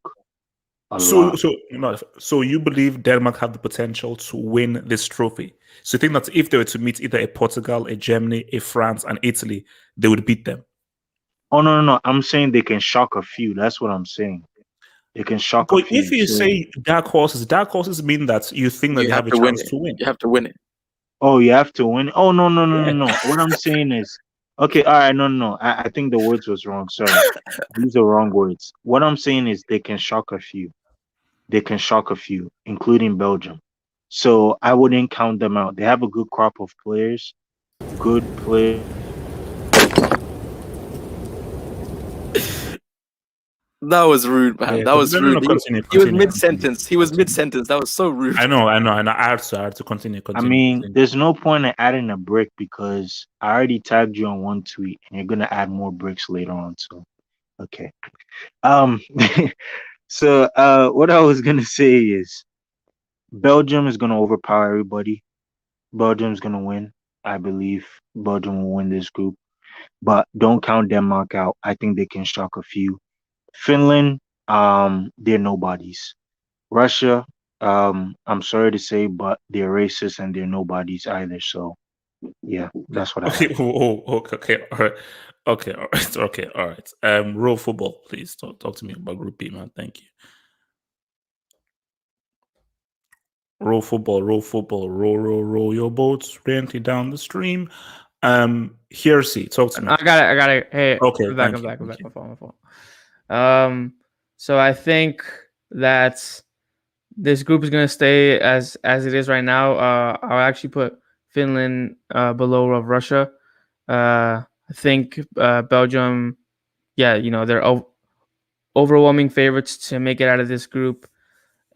a lot. So you believe Denmark have the potential to win this trophy? So you think that if they were to meet either a Portugal, a Germany, a France, and Italy, they would beat them? Oh no! I'm saying they can shock a few. That's what I'm saying. They can shock a few. If you say dark horses mean that you think that they have a chance to win. You have to win it. Oh, you have to win. Oh no! What I'm saying is, okay, all right, no. I think the words was wrong. Sorry, these are wrong words. What I'm saying is they can shock a few. They can shock a few, including Belgium. So I wouldn't count them out. They have a good crop of players, good players. That was rude, man. Yeah, that was rude. Continue, he was mid-sentence. He was mid-sentence. That was so rude. I know. I had to continue. I mean, there's no point in adding a brick because I already tagged you on one tweet and you're gonna add more bricks later on. So, okay. So what I was gonna say is Belgium is gonna overpower everybody. Belgium's gonna win. I believe Belgium will win this group. But don't count Denmark out. I think they can shock a few. Finland, they're nobodies. Russia, I'm sorry to say, but they're racist and they're nobodies either. So yeah, that's what I Okay, have. okay, all right, okay, all right, okay, all right. Real football, please talk to me about Group B, man. Thank you. Roll football, roll your boats gently down the stream. Heresy, talk to me. I got it. Hey, Okay, I'm thank back. you. My fault. So I think that this group is gonna stay as it is right now. I'll actually put Finland below of Russia. I think Belgium, yeah, they're overwhelming favorites to make it out of this group.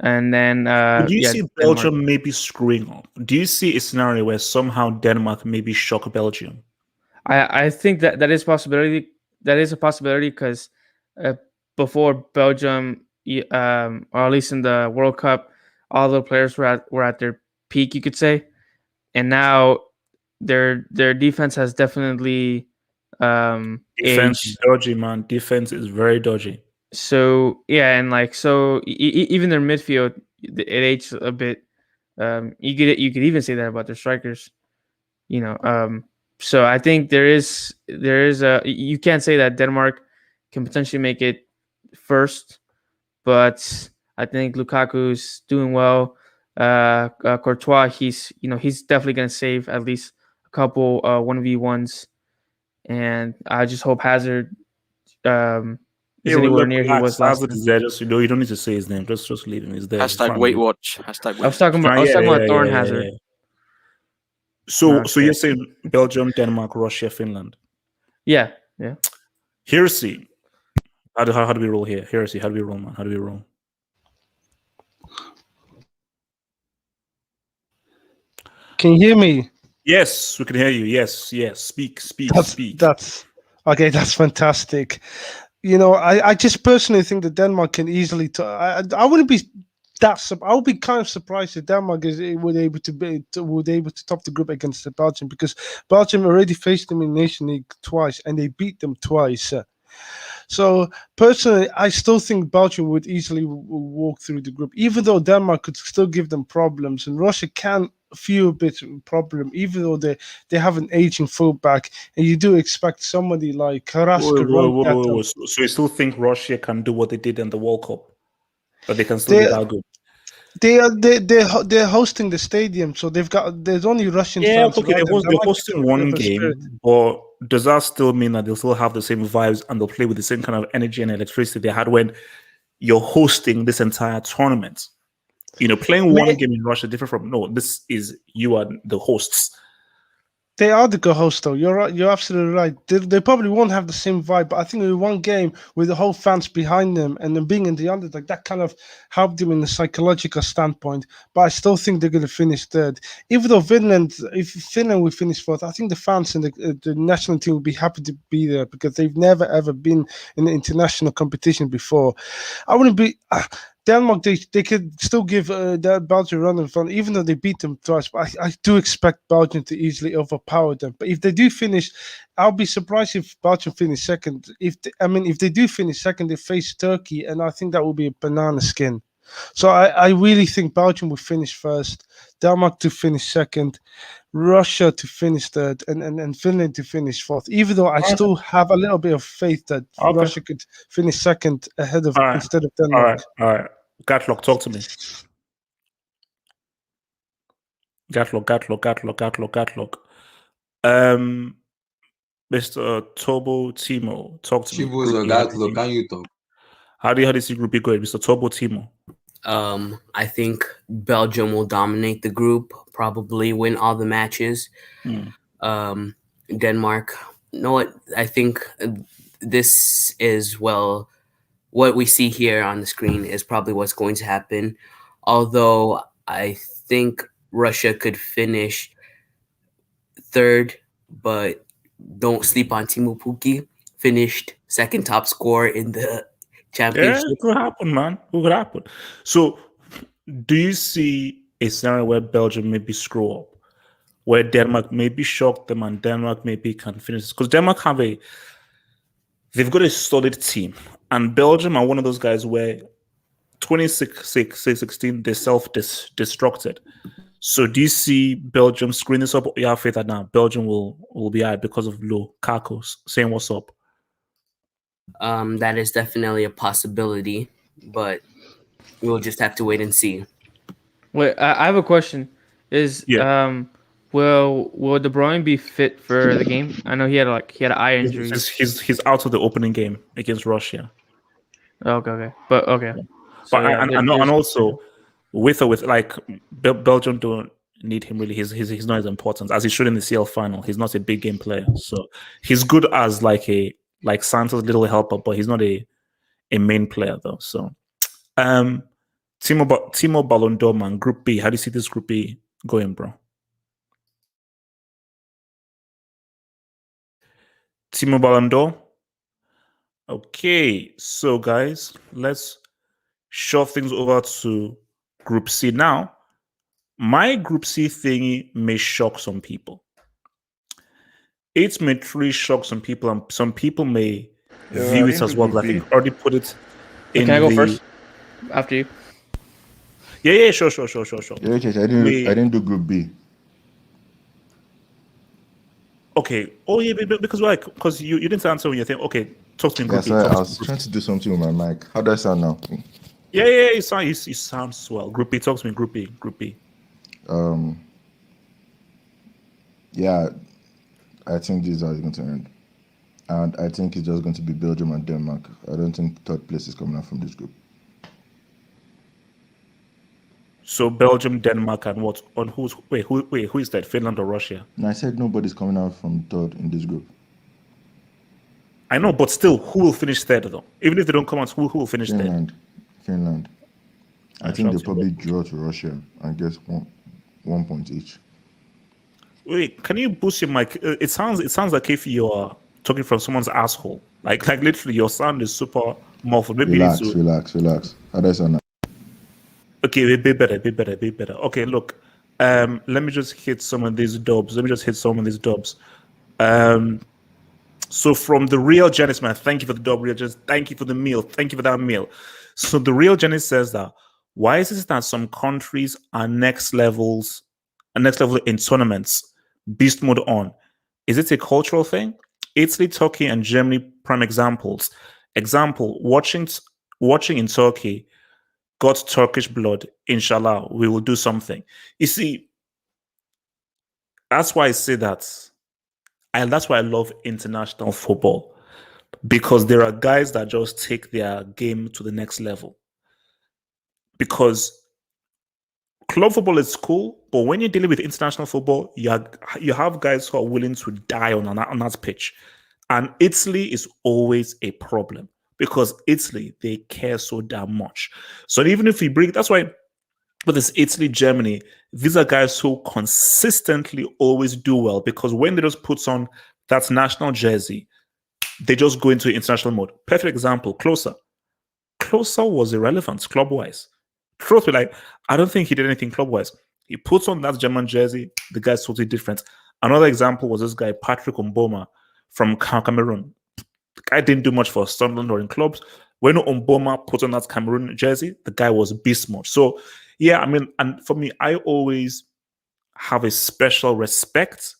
And then Do you yeah, see Denmark. Belgium maybe screwing up? Do you see a scenario where somehow Denmark maybe shock Belgium? I think that is possibility. That is a possibility because before Belgium, or at least in the World Cup, all the players were at their peak, you could say, and now their defense has definitely Defense aged. dodgy, man. Defense is very dodgy. So yeah, and like so, even their midfield it aged a bit. You could even say that about their strikers. So I think there is a you can't say that Denmark can potentially make it first, but I think Lukaku's doing well. Courtois, he's definitely gonna save at least a couple 1v1s, and I just hope Hazard is Yeah, well, anywhere look, near he was relax. last Hazard time. is there. Just you don't need to say his name. Just leave him. He's there. He's Hashtag fine. Weight Watch. Hashtag I Weight was talking Watch. about Fine, I was talking about Thorn yeah. Hazard. So Okay. you're saying Belgium, Denmark, Russia, Finland. Yeah. Heresy. How do we roll here? Heresy. How do we roll, man? How do we roll? Can you hear me? Yes, we can hear you. Yes. Speak. That's okay. That's fantastic. I just personally think that Denmark can easily. I wouldn't be I would be kind of surprised if Denmark would able to top the group against the Belgium, because Belgium already faced them in Nation League twice and they beat them twice. So personally, I still think Belgium would easily walk through the group, even though Denmark could still give them problems, and Russia can feel a bit of a problem, even though they have an aging fullback, and you do expect somebody like Carrasco running at them. So you still think Russia can do what they did in the World Cup? That they can still be that good? They're hosting the stadium, so there's only Russian Yeah, fans okay, around them. That they're might give them hosting a bit one of a spirit. game, but does that still mean that they'll still have the same vibes and they'll play with the same kind of energy and electricity they had when you're hosting this entire tournament? Playing one game in Russia different from this is you are the hosts. They are the co-host, though. You're right. You're absolutely right. They probably won't have the same vibe, but I think in one game with the whole fans behind them and then being in the underdog, that kind of helped them in the psychological standpoint. But I still think they're going to finish third. Even though if Finland will finish fourth, I think the fans and the national team will be happy to be there because they've never ever been in an international competition before. I wouldn't be. Denmark, they could still give Belgium a run in front, even though they beat them twice. But I do expect Belgium to easily overpower them. But if they do finish, I'll be surprised if Belgium finish second. If they do finish second, they face Turkey, and I think that will be a banana skin. So I really think Belgium will finish first, Denmark to finish second, Russia to finish third, and Finland to finish fourth. Even though I still have a little bit of faith that Russia could finish second instead of Denmark. All right. Gatlock, talk to me. Gatlock. Mr. Tobo Timo, talk to me. Chivos or Gatlo, can you talk? How do you see Group B going, Mr. Tobo Timo? I think Belgium will dominate the group, probably win all the matches. Denmark, I think this is, well, what we see here on the screen is probably what's going to happen. Although I think Russia could finish third, but don't sleep on Timu Pukki. Finished second top scorer in the Yeah, championship. it could happen, man. It could happen. So, do you see a scenario where Belgium maybe screw up, where Denmark maybe shock them, and Denmark maybe can finish? Because Denmark they've got a solid team, and Belgium are one of those guys where 2016 they self-destructed. So, do you see Belgium screwing this up? Or you have faith that now Belgium will be out because of Lukaku saying what's up? That is definitely a possibility, but we'll just have to wait and see. Wait, I have a question. Is Yeah. will De Bruyne be fit for the game? I know he had an eye injury. He's out of the opening game against Russia. Okay. But okay. So But yeah, I know, and also with like Belgium don't need him really. He's not as important as he should in the CL final. He's not a big game player, so he's good as like Santos' little helper, but he's not a main player though. So, Timo Ballon d'Or, man, Group B. How do you see this Group B going, bro? Timo Ballon d'Or. Okay, so guys, let's shove things over to Group C now. My Group C thingy may shock some people. It may truly shock some people, and some people may view it as well. I think I already put it in. Can I go first? After you. Yeah, sure. Yeah, I didn't do Group B. Okay. Oh yeah, because why? Because you didn't answer when you think. Okay, talk to me. Group B. I was trying to do something with my mic. How do I sound now? Yeah, you sound swell. Group B, talk to me. Group B. Yeah, I think this is how it's going to end. And I think it's just going to be Belgium and Denmark. I don't think third place is coming out from this group. So Belgium, Denmark, and what? On who is that? Finland or Russia? No, I said nobody's coming out from third in this group. I know, but still, who will finish third though? Even if they don't come out, who will finish third? Finland. I think they'll probably draw to Russia and get 1 point each. Wait, can you boost your mic? It sounds like if you're talking from someone's asshole. Like literally, your sound is super muffled. Maybe relax. How does that sound now? Okay, a bit better. Okay, look. Let me just hit some of these dubs. So from the real Janice, man, thank you for the dub, real Janice. Thank you for the meal. Thank you for that meal. So the real Janice says that why is it that some countries are next level in tournaments, beast mode on? Is it a cultural thing? Italy, Turkey, and Germany, prime examples. Example, watching in Turkey, got Turkish blood. Inshallah, we will do something. You see, that's why I say that. And that's why I love international football, because there are guys that just take their game to the next level. Because club football is cool, but when you're dealing with international football, you have guys who are willing to die on that pitch. And Italy is always a problem because Italy, they care so damn much. So even if we bring, that's why with this Italy, Germany, these are guys who consistently always do well because when they just put on that national jersey, they just go into international mode. Perfect example, Closer. Closer was irrelevant club-wise. Truthfully, like, I don't think he did anything club-wise. He puts on that German jersey, the guy's totally different. Another example was this guy, Patrick Mboma from Cameroon. The guy didn't do much for Sunderland or in clubs. When Mboma put on that Cameroon jersey, the guy was beast mode. So, yeah, I mean, and for me, I always have a special respect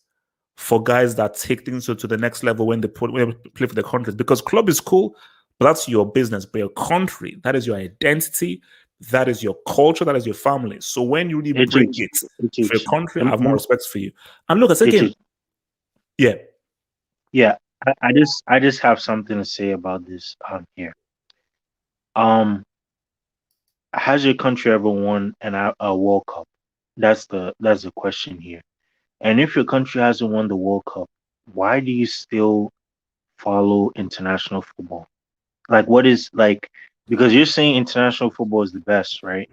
for guys that take things to the next level when they play for their countries. Because club is cool, but that's your business. But your country, that is your identity, that is your culture, that is your family. So when you really bring it for your country, I have more respect for you. And look, I say again, yeah. I just have something to say about this here. Has your country ever won a World Cup? That's the question here. And if your country hasn't won the World Cup, why do you still follow international football? Like, what is like? Because you're saying international football is the best, right?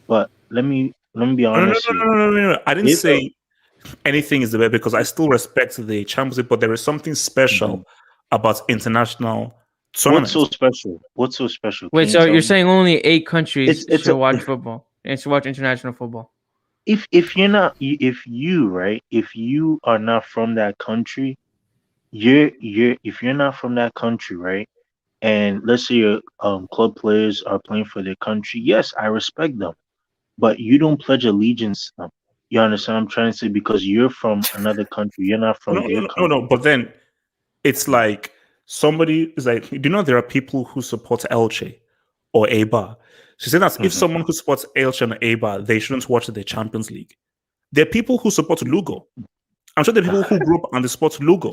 But let me be honest here. No. I didn't say anything is the best because I still respect the Champions League, but there is something special about international tournament. What's so special? What's so special? Wait, Can so you tell you're me? saying only 8 countries It's should watch football and should watch international football? if you're not if you right if you are not from that country, you're if you're not from that country, right? And let's say your club players are playing for their country. Yes, I respect them, but you don't pledge allegiance to them. You understand what I'm trying to say? Because you're from another country, you're not from No, their no, no, country. no. But then it's like somebody is like, do you know there are people who support Elche or Eibar? She said that if Mhm. someone who supports Elche and Eibar, they shouldn't watch the Champions League. There are people who support Lugo. I'm sure there are people who grew up and they support Lugo.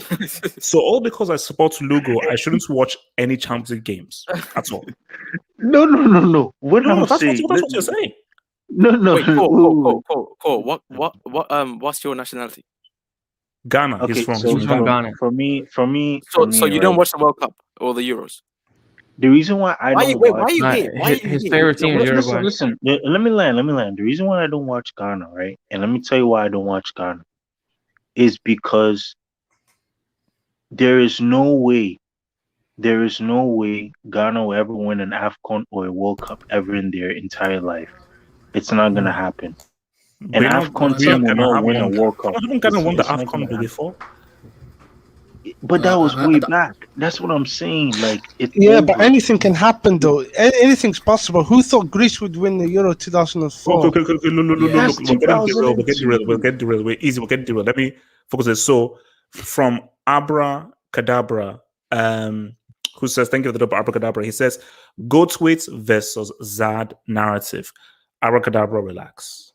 So all because I support Lugo, I shouldn't watch any Champions League games at all. No, no, no, no. What No, I'm that's saying, what you're saying. no, Wait, wait, wait. Cole. What's your nationality? Ghana, Okay, he's so from from Ghana. Ghana. for me, So you don't right? watch the World Cup or the Euros? The reason why I don't Why watch are you here? Why are you His here? favorite team is listen, Uruguay. listen. Let me land. Let me land. The reason why I don't watch Ghana, right? And let me tell you why I don't watch Ghana is because there is no way, Ghana will ever win an AFCON or a World Cup ever in their entire life. It's not gonna happen. An AFCON We are team will gonna not have win a won. World Cup. Haven't Ghana won the It's not AFCON gonna happen. before? But that was I- way I- back. That's what I'm saying. Like it's Yeah, over. but anything can happen though. Anything's possible. Who thought Greece would win the Euro 2004? Okay. Look. Yeah. That's We're getting derailed. We'll 2002. get derailed. We're easy. We'll get derailed. Let me focus this. So, from Abra Cadabra, who says, thank you for the double Abra Cadabra. He says, Goatweight versus Zad narrative. Abra Cadabra, relax.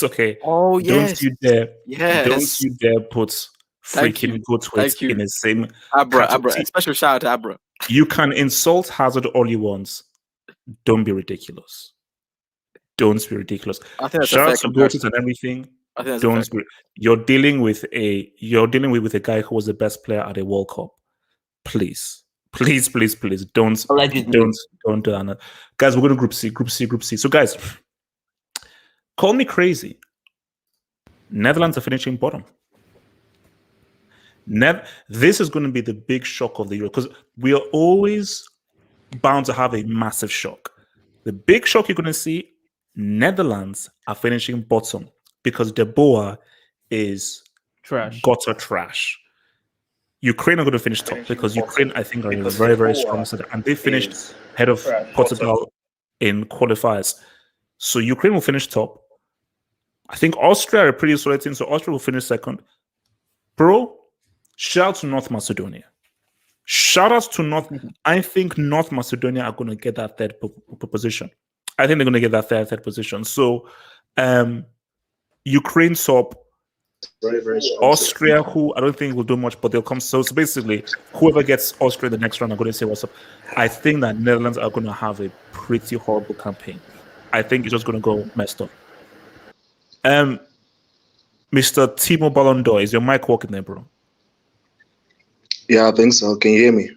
Okay. Oh Don't yes, you dare. Don't yes. you dare put Thank freaking you. Goatweight Thank you. in the same Abra. category. A special shout out to Abra. You can insult Hazard all you want. Don't be ridiculous. Don't be ridiculous. I think that's a Shout fair out to comparison. Goated and everything. I think that's a fair Don't be. You're dealing with a guy who was the best player at a World Cup. Please. Don't Allegedly. don't do that. Guys, we're going to Group C. So guys, call me crazy. Netherlands are finishing bottom. This is going to be the big shock of the Euro because we are always bound to have a massive shock. The big shock you're going to see, Netherlands are finishing bottom because De Boer is Trash. gutter trash. Ukraine are going to finish top because Ukraine, I think, are in a very, very strong set, and they finished ahead of Portugal in qualifiers. So Ukraine will finish top. I think Austria are a pretty solid team, so Austria will finish second. Bro, shout out to North Macedonia. Shout out to North. I think North Macedonia are going to get that third position. I think they're going to get that third position. So, Ukraine top, Austria, who I don't think will do much, but they'll come. So basically, whoever gets Austria the next round, I'm going to say what's up. I think that Netherlands are going to have a pretty horrible campaign. I think it's just going to go messed up. Mr. Timo Ballon d'Or, is your mic working there, bro? Yeah, I think so. Can you hear me?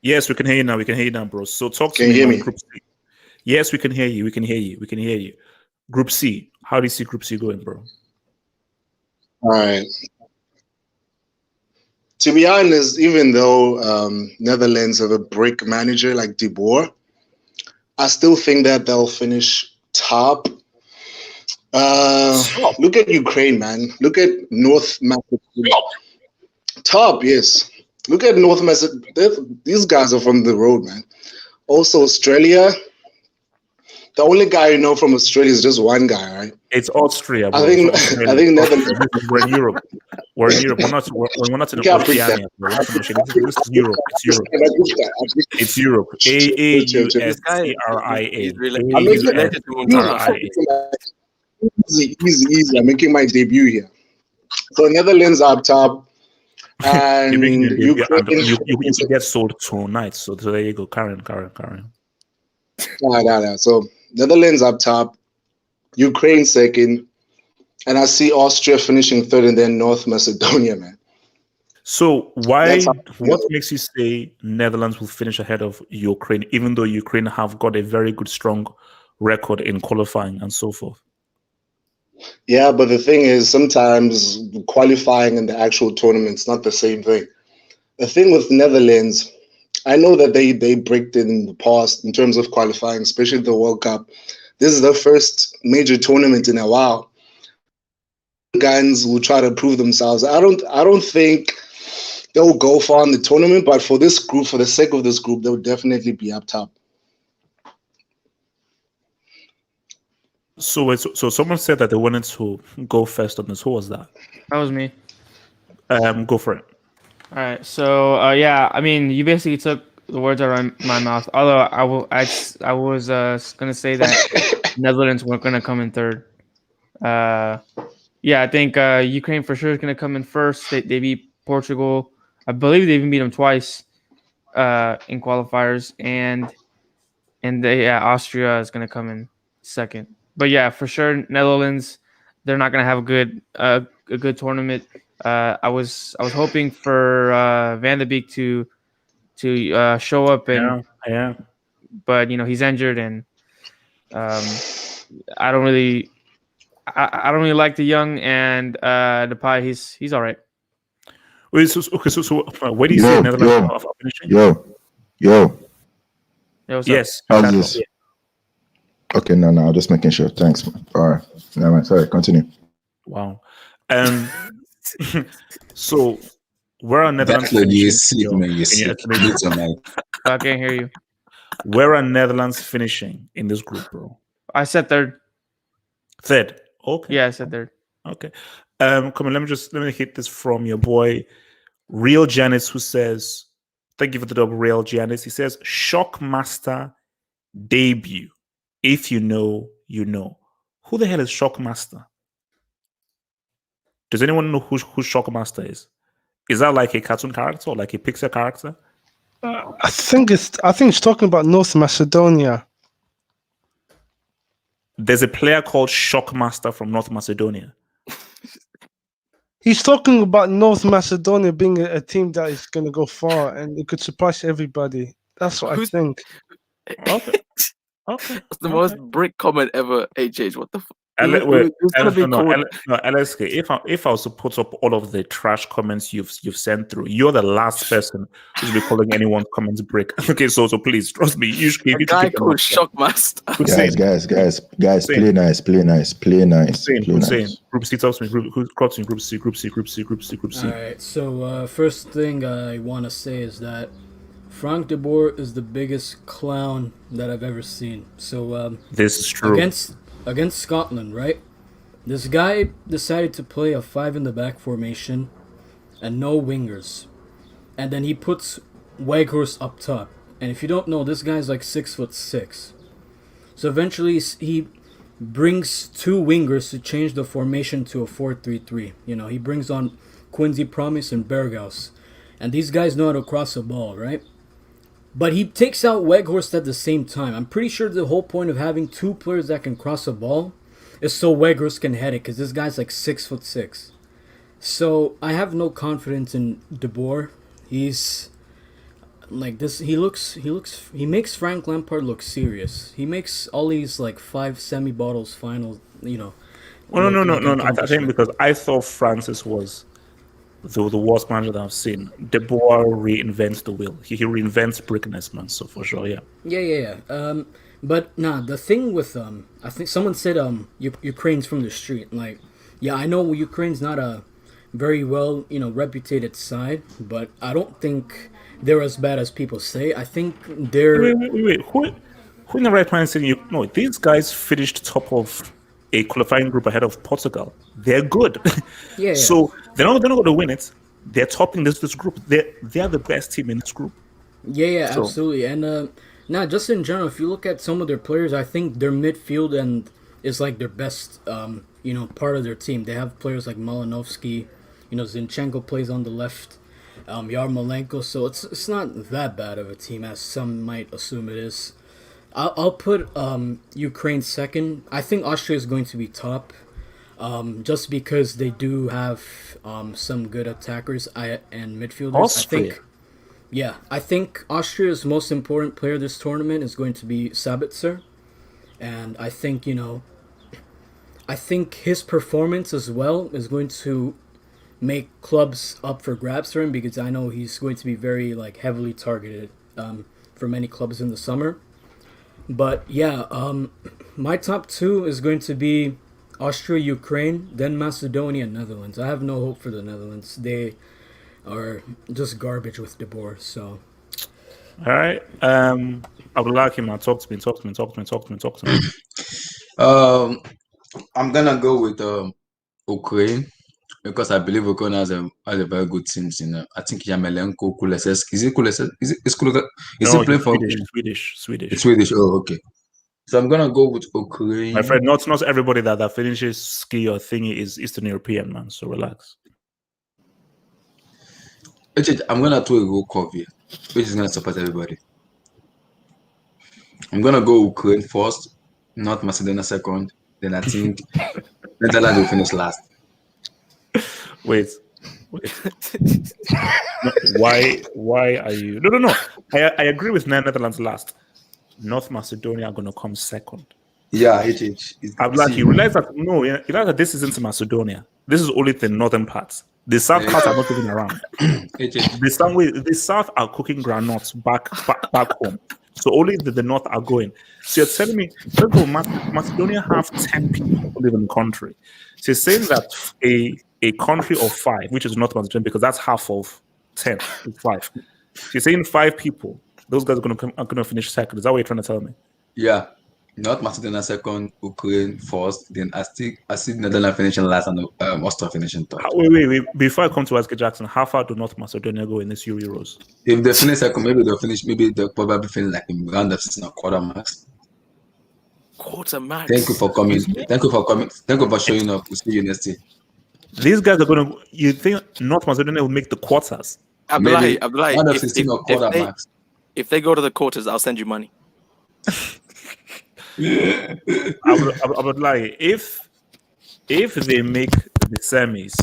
Yes, we can hear you now. Bro. So talk to Can you me hear about me? Group C. Yes, we can hear you. Group C. How do you see Group C going, bro? All right. To be honest, even though Netherlands have a brick manager like De Boer, I still think that they'll finish top. Look at Ukraine, man. Look at North Macedonia. Top, yes. Look at North Macedonia. These guys are from the road, man. Also, Australia. The only guy you know from Australia is just one guy, right? It's Austria, bro. I think Netherlands. We're in Europe. We're in Oceania. We're not in Oceania. This is Europe. It's Europe. AAUSTRIA. He's related to Montana. Easy. I'm making my debut here. So Netherlands are up top. And you Ukraine, can get sold tonight. So there you go. Karen. So Netherlands up top, Ukraine second, and I see Austria finishing third, and then North Macedonia, man. So what makes you say Netherlands will finish ahead of Ukraine, even though Ukraine have got a very good, strong record in qualifying and so forth? Yeah, but the thing is, sometimes qualifying and the actual tournament's not the same thing. The thing with Netherlands, I know that they bricked in the past in terms of qualifying, especially the World Cup. This is the first major tournament in a while. Guys will try to prove themselves. I don't think they'll go far in the tournament, but for this group, for the sake of this group, they'll definitely be up top. So someone said that they wanted to go first on this. Who was that? That was me. Go for it. All right. So yeah, I mean, you basically took the words out of my mouth. Although I was gonna say that Netherlands weren't gonna come in third. Yeah, I think Ukraine for sure is gonna come in first. They beat Portugal. I believe they even beat them twice in qualifiers, and Austria is gonna come in second. But yeah, for sure, Netherlands. They're not gonna have a good tournament. I was hoping for Van de Beek to show up, and Yeah. but he's injured, and I don't really like the young, and Depay. He's all right. Wait, so where do you see Netherlands finishing? Yo. Yeah, what's up? Yes. How's this? Okay, no, just making sure. Thanks, man. All right. Never mind. Sorry, continue. Wow. So where are Netherlands That lady finishing? is sick, man. You're sick. It's a man. I can't hear you. Where are Netherlands finishing in this group, bro? I said third. Third. Okay. Yeah, I said third. Okay. Come on, let me hit this from your boy Real Janice, who says, thank you for the double, Real Janice. He says, Shockmaster debut. If you know, you know. Who the hell is Shockmaster? Does anyone know who Shockmaster is? Is that like a cartoon character or like a Pixar character? I think it's talking about North Macedonia. There's a player called Shockmaster from North Macedonia. He's talking about North Macedonia being a team that is going to go far and it could surprise everybody. That's what I think. Okay. That's the most brick comment ever, HH. What the fuck? LSK, if I was to put up all of the trash comments you've sent through, you're the last person who's be calling anyone's comments brick. Okay, so please trust me. You should A guy called Shockmaster. Guys, play nice. Hussein. Group C, talks to me. Group C. All right. So first thing I want to say is that Frank de Boer is the biggest clown that I've ever seen. So this is true. Against Scotland, right? This guy decided to play a 5-in-the-back formation and no wingers. And then he puts Weghorst up top. And if you don't know, this guy's like 6'6". So eventually he brings 2 wingers to change the formation to a 4-3-3. He brings on Quincy Promes and Berghaus. And these guys know how to cross a ball, right? But he takes out Weghorst at the same time. I'm pretty sure the whole point of having 2 players that can cross a ball is so Weghorst can head it, because this guy's like 6'6". So I have no confidence in De Boer. He's like this. He makes Frank Lampard look serious. He makes all these like 5 semi-bottles finals. No. I think because I thought Francis was the worst manager that I've seen. De Boer reinvents the wheel. He reinvents brickness, man. So for sure, yeah. Yeah. But the thing with I think someone said Ukraine's from the street. Like, yeah, I know Ukraine's not a very well reputed side, but I don't think they're as bad as people say. I think they're. Wait. Who in the right mind saying these guys finished top of a qualifying group ahead of Portugal. They're good. Yeah. So they're not going to win it. They're topping this group. They're the best team in this group. Yeah, so. Absolutely. And just in general, if you look at some of their players, I think their midfield is like their best part of their team. They have players like Malinovsky, Zinchenko plays on the left, Yarmolenko, so it's not that bad of a team as some might assume it is. I'll put Ukraine second. I think Austria is going to be top, just because they do have some good attackers and midfielders. Austria. I think Austria's most important player this tournament is going to be Sabitzer, and I think his performance as well is going to make clubs up for grabs for him, because I know he's going to be very heavily targeted for many clubs in the summer. But yeah, my top two is going to be Austria, Ukraine, then Macedonia, Netherlands. I have no hope for the Netherlands. They are just garbage with De Boer. So All right. I would like him now. Talk to me. I'm gonna go with Ukraine because I believe Ukraine has a very good team. I think Yamelenko, Kuleseski. Is it Kuleseski? Is No, he playing he's for Swedish. It's Swedish? Oh, okay. So I'm gonna go with My Ukraine. friend, not everybody that finishes ski or thingy is Eastern European, man. So relax. Actually, I'm gonna throw a roll call here, which is gonna support everybody. I'm gonna go Ukraine first, not Macedonia second. Then I think Netherlands will finish last. Wait. No, why are you? No. I agree with Netherlands last. North Macedonia are gonna come second. Yeah, HH. I'm like, you realize that this isn't Macedonia. This is only the northern parts. The south parts are not even around. The south are cooking groundnuts back home. So only the north are going. So you're telling me, Macedonia have 10 people who live in the country. So you're saying that a country of 5, which is North Macedonia, because that's half of 10, it's 5. So you're saying 5 people, those guys are gonna finish second. Is that what you're trying to tell me? Yeah, North Macedonia second, Ukraine first. Then I see Netherlands finishing last and Austria finishing third. Wait. Before I come to ask Jackson, how far do North Macedonia go in this Euros? If they finish second, maybe they'll probably finish like in round of 16 or quarter max. Quarter max. Thank you for coming. Thank you for showing up. We'll see you next year. These guys are gonna. You think North Macedonia will make the quarters? Abdullahi, round of 16 or quarter max. If they go to the quarters, I'll send you money. I would lie. If they make the semis,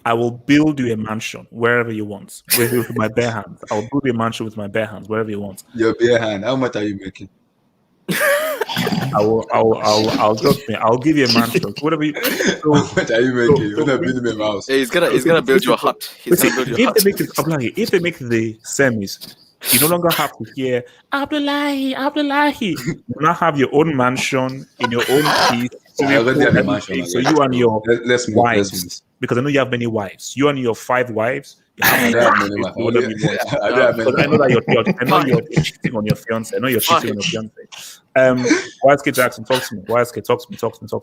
I will build you a mansion wherever you want with my bare hands. I'll build you a mansion with my bare hands wherever you want. Your bare hand. How much are you making? I'll trust me. I'll give you a mansion. Whatever you. So, how much are you making? You're gonna build me a house. Hey, he's gonna build you a hut. He's gonna build you a hut. If they make the semis, you no longer have to hear Abdullahi. You now have your own mansion in your own peace. I already have a mansion. So you and your let's move, wives, because I know you have many wives. You and your 5 wives. I don't have many wives. I know that you're cheating on your fiance. I know you're cheating on your fiance. YSK Jackson, talk to me. YSK, talk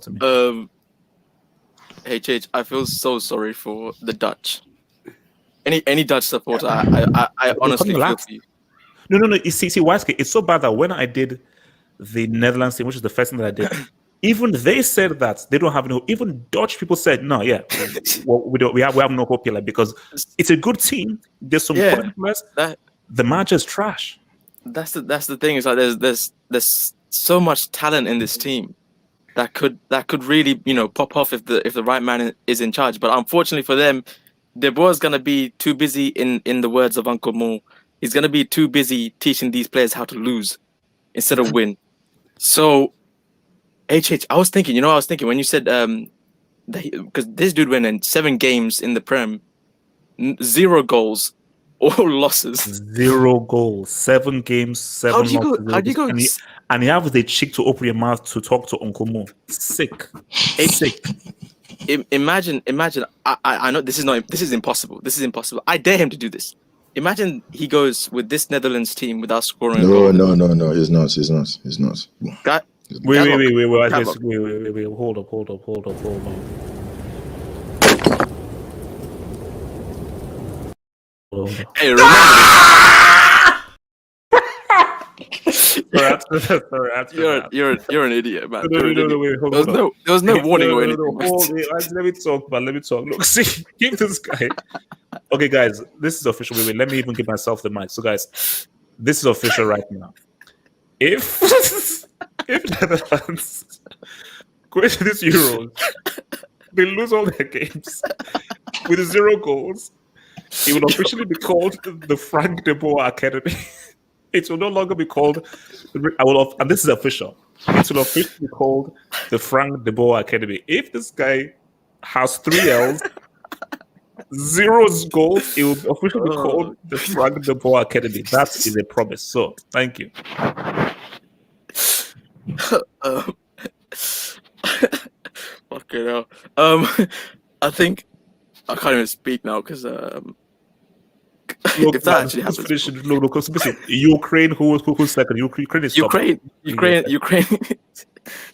to me. HH, I feel so sorry for the Dutch. Any Dutch supporter, I honestly feel for you. No. You see, YSK, it's so bad that when I did the Netherlands team, which is the first thing that I did, even they said that they don't have no. Even Dutch people said, no, yeah, we have no hope here, because it's a good team. There's some players. The match is trash. That's the thing. Is like there's so much talent in this team that could really pop off if the right man is in charge. But unfortunately for them, De Boer's gonna be too busy, in the words of Uncle Mo, he's gonna be too busy teaching these players how to lose instead of win. So, HH, I was thinking when you said because this dude went in 7 games in the Prem, 0 goals, all losses. 0 goals, 7 games, 7 losses. How'd you go? And you have the cheek to open your mouth to talk to Uncle Mo. Sick. Imagine. I know this is impossible. This is impossible. I dare him to do this. Imagine he goes with this Netherlands team without scoring a goal. No. He's not. Wait. Hold up. Hey, remember You're an idiot, man. No, there was no warning or anything. Let me talk. Look, see, give this guy. Okay, guys, this is official. Wait, let me even give myself the mic. So, guys, this is official right now. If Netherlands go into this Euros, they lose all their games with 0 goals, it will officially be called the Frank de Boer Academy. It will no longer be called. And this is official. It will officially be called the Frank de Boer Academy. If this guy has 3 L's Zero's goals, it will officially be Oh. called the Frank de Boer Academy. That is a promise. So, thank you. Okay, now. I think I can't even speak now because Look, if that man, actually let's happens, finish it. Look, because listen, Ukraine, who's second? Ukraine is top. Ukraine,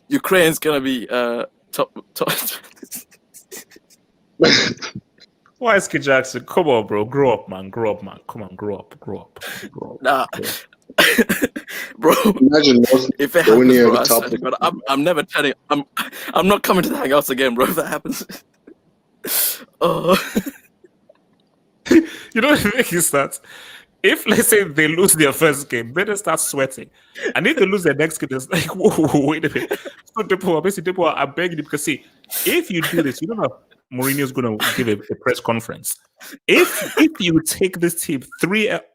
Ukraine's gonna be top. Why is Jackson? Come on, bro. Grow up, man. Grow up, man. Come on, grow up. Nah, bro. Imagine North If it happens, Macedonia bro, at the I top. swear to God, I'm never telling. I'm not coming to the Hangouts again, bro. If that happens. Oh. You know the thing is that if, let's say, they lose their first game, then they start sweating. And if they lose their next game, it's like, whoa, wait a minute. So basically, I'm begging you because, see, if you do this, you don't know Mourinho's going to give a press conference. If you take this team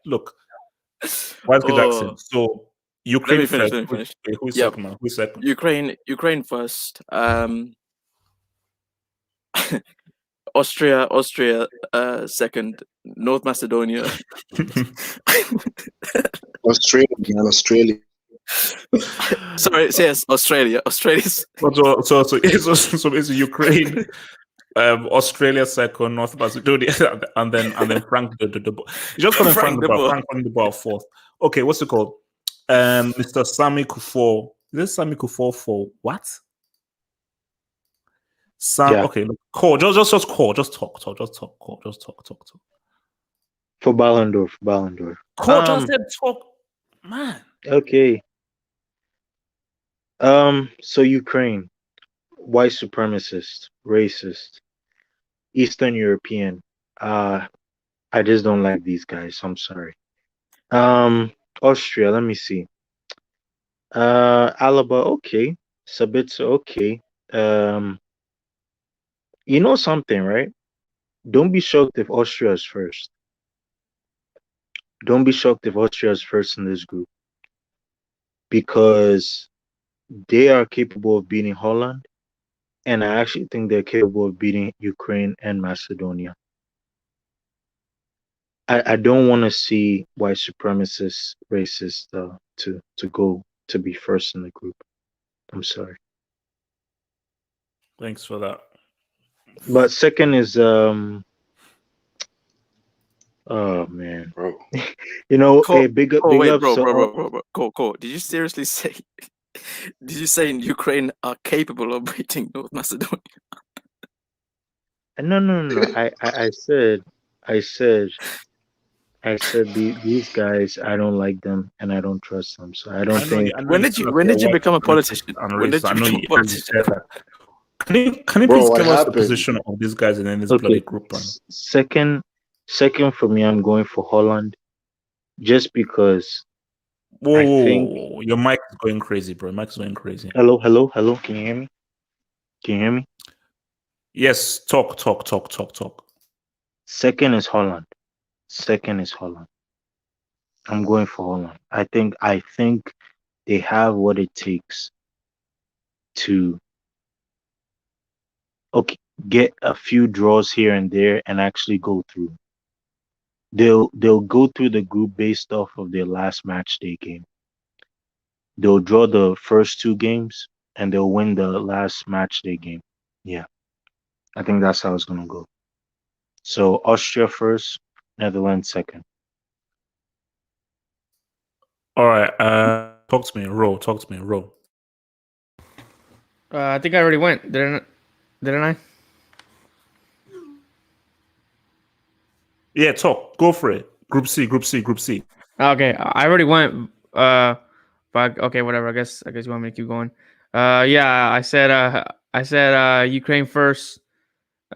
look, Wesley Jackson. So Ukraine Let me first. finish. Who's Yep. second, man? Who's second? Ukraine first. Austria, second. North Macedonia. Australia. Sorry, yes, Australia. Australia's. So it's Ukraine, Australia second, North Macedonia, and then Frank the you just call him Frank the Bar fourth. Okay, what's it called? Mr. Sami Kufor. Is this Sami Kufor for what? Yeah. Okay, look, call. Just call. Just talk. Call. Just talk. For Ballon d'Or. Call. Just said talk, man. Okay. So Ukraine, white supremacist, racist, Eastern European. I just don't like these guys. I'm sorry. Austria, let me see. Alaba, okay. Sabitzer, okay. You know something, right? Don't be shocked if Austria is first. Don't be shocked if Austria is first in this group. Because they are capable of beating Holland. And I actually think they're capable of beating Ukraine and Macedonia. I don't want to see white supremacist racists to go to be first in the group. I'm sorry. Thanks for that. But second is oh man, bro. you know, Cool. big up, Bro. Cool. Did you seriously say? Did you say Ukraine are capable of beating North Macedonia? No. I said these guys. I don't like them and I don't trust them. So I don't think. When did you become a politician? When did you become a politician? Can you please give us the position of these guys in this bloody group? Second for me, I'm going for Holland, just because. Whoa, your mic is going crazy, bro. Your mic is going crazy. Hello. Can you hear me? Yes, talk. Second is Holland. I'm going for Holland. I think they have what it takes to get a few draws here and there and actually go through. They'll go through the group based off of their last match day game. They'll draw the first two games and they'll win the last match day game. Yeah. I think that's how it's gonna go. So Austria first, Netherlands second. All right. Talk to me, Ro. I think I already went. Didn't I? Yeah, talk. Go for it. Group C. Okay, I already went. But okay, whatever. I guess you want me to keep going. Yeah, I said Ukraine first,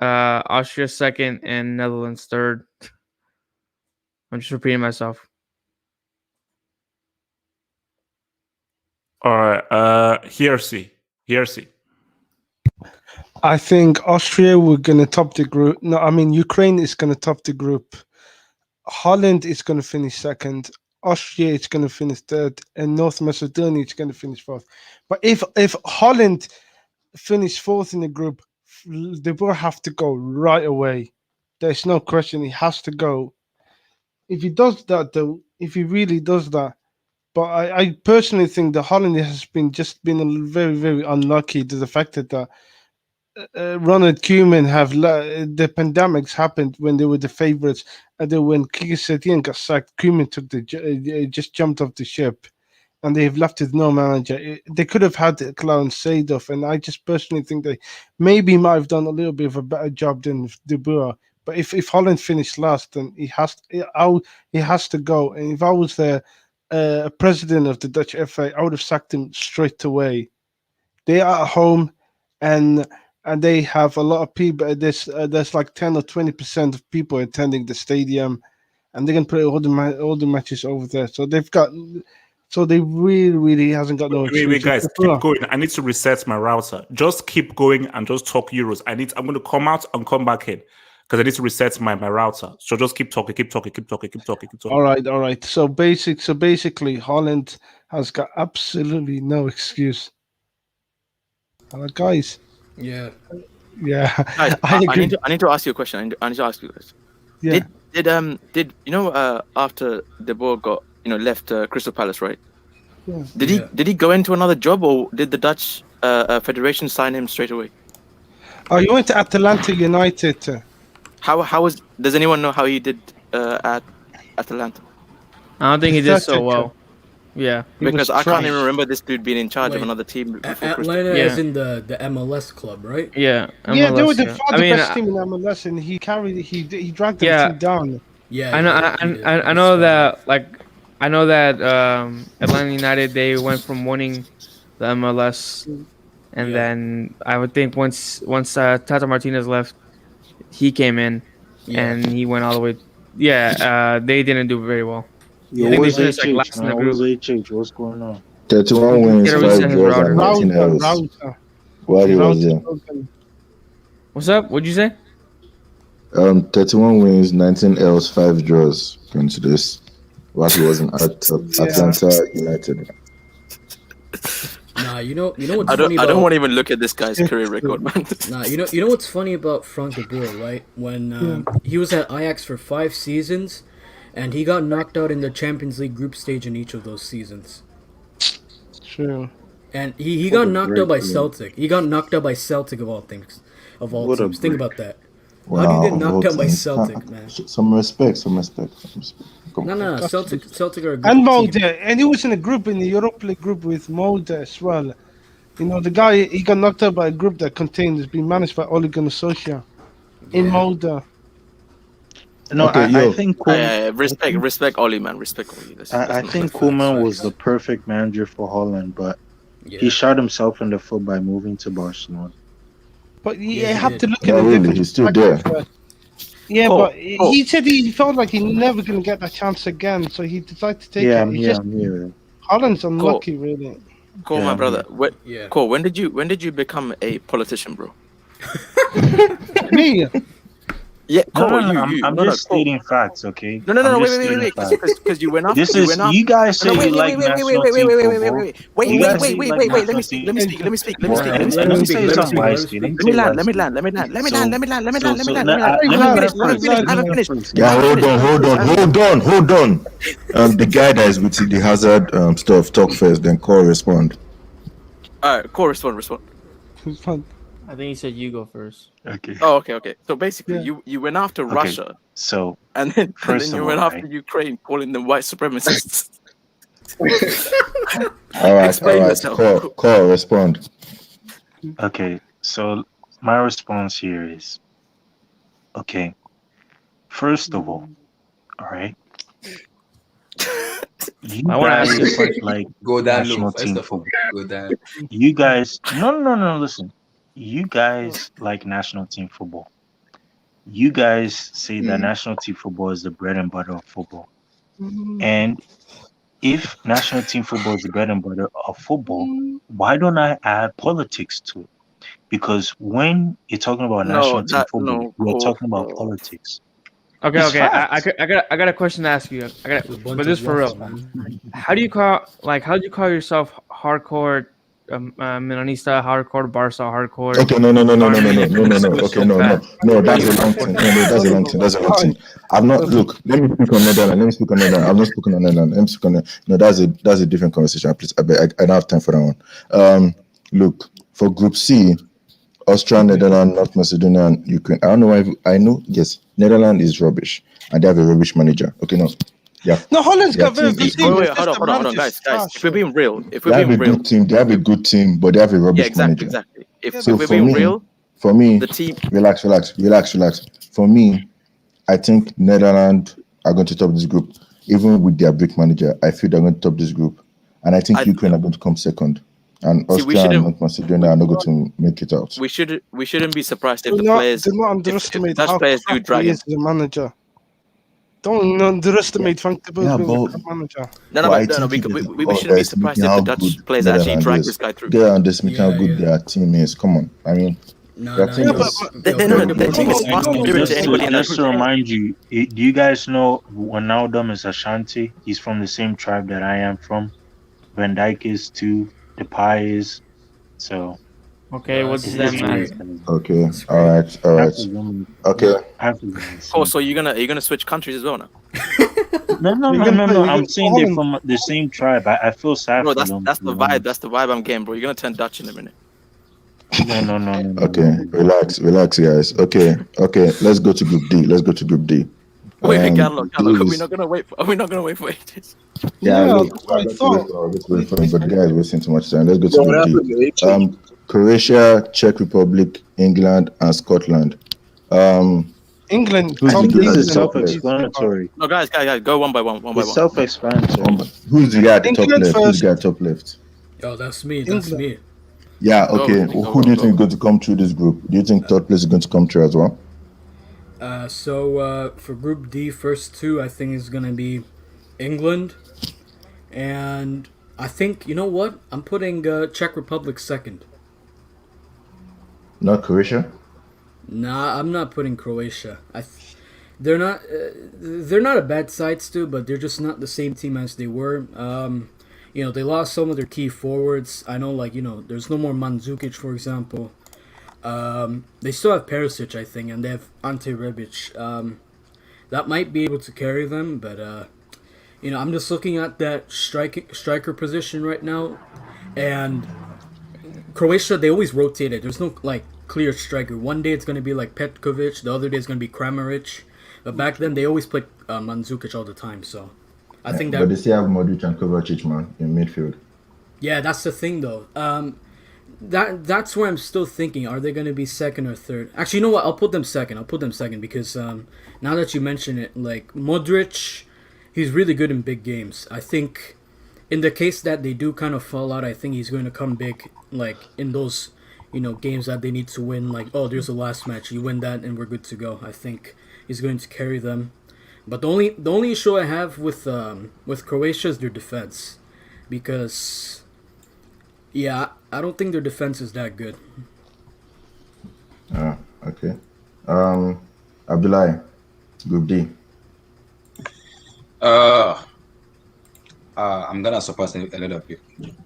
Austria second, and Netherlands third. I'm just repeating myself. All right. Here C. I think Austria were going to top the group. No, I mean Ukraine is going to top the group. Holland is going to finish second. Austria is going to finish third, and North Macedonia is going to finish fourth. But if Holland finish fourth in the group, they will have to go right away. There's no question he has to go. If he does that, though, if he really does that, but I personally think that Holland has been very, very unlucky to the fact that Ronald Koeman the pandemics happened when they were the favorites, and then when Kike Setien got sacked, Koeman took just jumped off the ship, and they've left with no manager. They could have had Clarence Seedorf, and I just personally think they maybe might have done a little bit of a better job than De Boer. But if Holland finished last, then he has to go. And if I was the president of the Dutch FA, I would have sacked him straight away. They are at home, and they have a lot of people. There's like 10 or 20% of people attending the stadium, and they can play all the matches over there. So they really hasn't got no excuse. Wait, guys, keep going. I need to reset my router. Just keep going and just talk Euros. I'm going to come out and come back in because I need to reset my router. So just keep talking. All right. So basically, Holland has got absolutely no excuse. Guys. Yeah. Guys, I need to ask you a question. I need to ask you this. Yeah. Did after De Boer got left Crystal Palace, right? Yeah. Did he go into another job, or did the Dutch Federation sign him straight away? Oh, he went to Atalanta United. Does anyone know how he did at Atalanta? I don't think he did so well. Yeah, because I can't even remember this dude being in charge of another team. Atlanta is in the MLS club, right? Yeah, MLS, yeah, they were the best team in MLS, and he dragged the team down. Yeah, I know that Atlanta United, they went from winning the MLS, and then I would think once Tata Martinez left, he came in, and he went all the way. Yeah, they didn't do very well. Yo, what's HH? What's going on? 31 wins, 5 draws, and 19 L's. While he was there. What's up? What'd you say? 31 wins, 19 L's, 5 draws. Going to this while he was in Atlanta United. Nah, you know what's funny about... I don't want to even look at this guy's career record, man. Nah, you know what's funny about Frank de Boer, right? When he was at Ajax for 5 seasons, and he got knocked out in the Champions League group stage in each of those seasons. True. And he got knocked out by Celtic. He got knocked out by Celtic of all things, of all teams. Think about that. Wow, how do you get knocked out by Celtic, man? Some respect. No. Celtic are a good and Molde, team. and he was in a group in the Europa League group with Molde as well. The guy, he got knocked out by a group that has been managed by Ole Gunnar Solskjaer in Molde. No, I think respect Oli, man. Respect Oli. I think Koeman was the perfect manager for Holland, but he shot himself in the foot by moving to Barcelona. But you have to look at it. He's still there. Yeah, but he said he felt like he's never going to get that chance again, so he decided to take it. Holland's unlucky, really. Cool, my brother. Cool. When did you become a politician, bro? Me. Yeah, I'm just stating facts, okay? No, wait, because you went off. You guys say you like national team football. Wait. Let me speak. Let me finish. Yeah, hold on. The guy that is with the Hazard stuff, talk first, then Cole respond. Alright, Cole respond. I think he said you go first. Okay. Oh, okay. So basically, you went after Russia. So and then you went after Ukraine, calling them white supremacists. All right. Call, respond. Okay. So my response here is, okay. First of all right. You guys like go down national low. team football. Go down. You guys, no. Listen. You guys like national team football. You guys say that national team football is the bread and butter of football. And if national team football is the bread and butter of football, why don't I add politics to it? Because when you're talking about national team football, we're talking about politics. Okay. I got a question to ask you. But this for real. How do you call yourself hardcore Milanista hardcore, Barca hardcore. Okay, no. Okay, no. That's a Really long hardcore. thing. No, that's a long thing. That's a long thing. I've not look. Let me speak on Netherlands. I've not spoken on Netherlands. Let me speak on. No, that's a different conversation. Please, I don't have time for that one. Look for Group C, Austria, Netherlands, North Macedonia, and Ukraine. I don't know why. I know. Yes, Netherlands is rubbish, and they have a rubbish manager. Okay, no. Yeah. No, Holland's got a very team good is team. Wait, It's hold just on, the guys. manager's trash. If we're being real, They have a good team. They have a good team, but they have a rubbish manager. exactly. If So we're for being me, real, for me, the team. relax. For me, I think Netherlands are going to top this group, even with their brick manager. I feel they're going to top this group, and I think Ukraine are going to come second, and See, we Austria and shouldn't- North Macedonia are not going to make it out. We shouldn't be surprised if Do the not, players. do not If underestimate Dutch how players do crap drag he him. is as a manager. Don't underestimate Frank de Boer Yeah, being a but- crap manager. No, But I no. think We shouldn't be surprised if the Dutch players actually drag this guy through. They underestimate how good their team is. Come on, I mean, their team Yeah, but is. Their team is far superior to anybody in that Just to group. remind you, do you guys know Wijnaldum is Ashanti? He's from the same tribe that I am from. Van Dijk is too. Depay is. So Okay, what's it's them, man? Okay, all right. Okay. Oh, so you're gonna switch countries as well now? No. I'm saying they're from the same tribe. I feel sad Bro, for them. that's the vibe. That's the vibe I'm getting, bro. You're gonna turn Dutch in a minute. No. Okay, relax, guys. Okay. Let's go to Group D. Wait, Carlo, are we is- not gonna wait? Are we not gonna wait for ages? Yeah, Yeah, look, that's what I let's thought. wait for him, but the guy is wasting too much time. Let's go to What Group happened D. to H? Croatia, Czech Republic, England, and Scotland. England. Who's Tom the This guy is at the top left? self-explanatory. No, guys, go one by one. It's self-explanatory. Who's the guy at the top England left? Who's first. the guy at the top left? Oh, that's me. That's England. me. Yeah, Go, okay. go, Who do you go. think is going to come through this group? Do you think third place is going to come through as well? So for Group D, first two, I think is gonna be England, and I think you know what? I'm putting Czech Republic second. Not Croatia? Nah, I'm not putting Croatia. They're not a bad side still, but they're just not the same team as they were. They lost some of their key forwards. I know, there's no more Mandzukic, for example. They still have Perisic, I think, and they have Ante Rebic. That might be able to carry them, but I'm just looking at that striker position right now, and Croatia, they always rotate it. There's no clear striker. One day it's gonna be like Petkovic, the other day it's gonna be Kramaric. But back then they always played Mandzukic all the time. So I think that. But they still have Modric and Kovacic, man, in midfield. Yeah, that's the thing though. That's where I'm still thinking. Are they going to be second or third? Actually, you know what? I'll put them second because now that you mention it, Modric, he's really good in big games. I think in the case that they do kind of fall out, I think he's going to come big, in those, games that they need to win. There's a last match, you win that, and we're good to go. I think he's going to carry them. But the only issue I have with Croatia is their defense, because. Yeah, I don't think their defense is that good. Okay. Abdullahi, Group D. I'm gonna surpass a lot of people.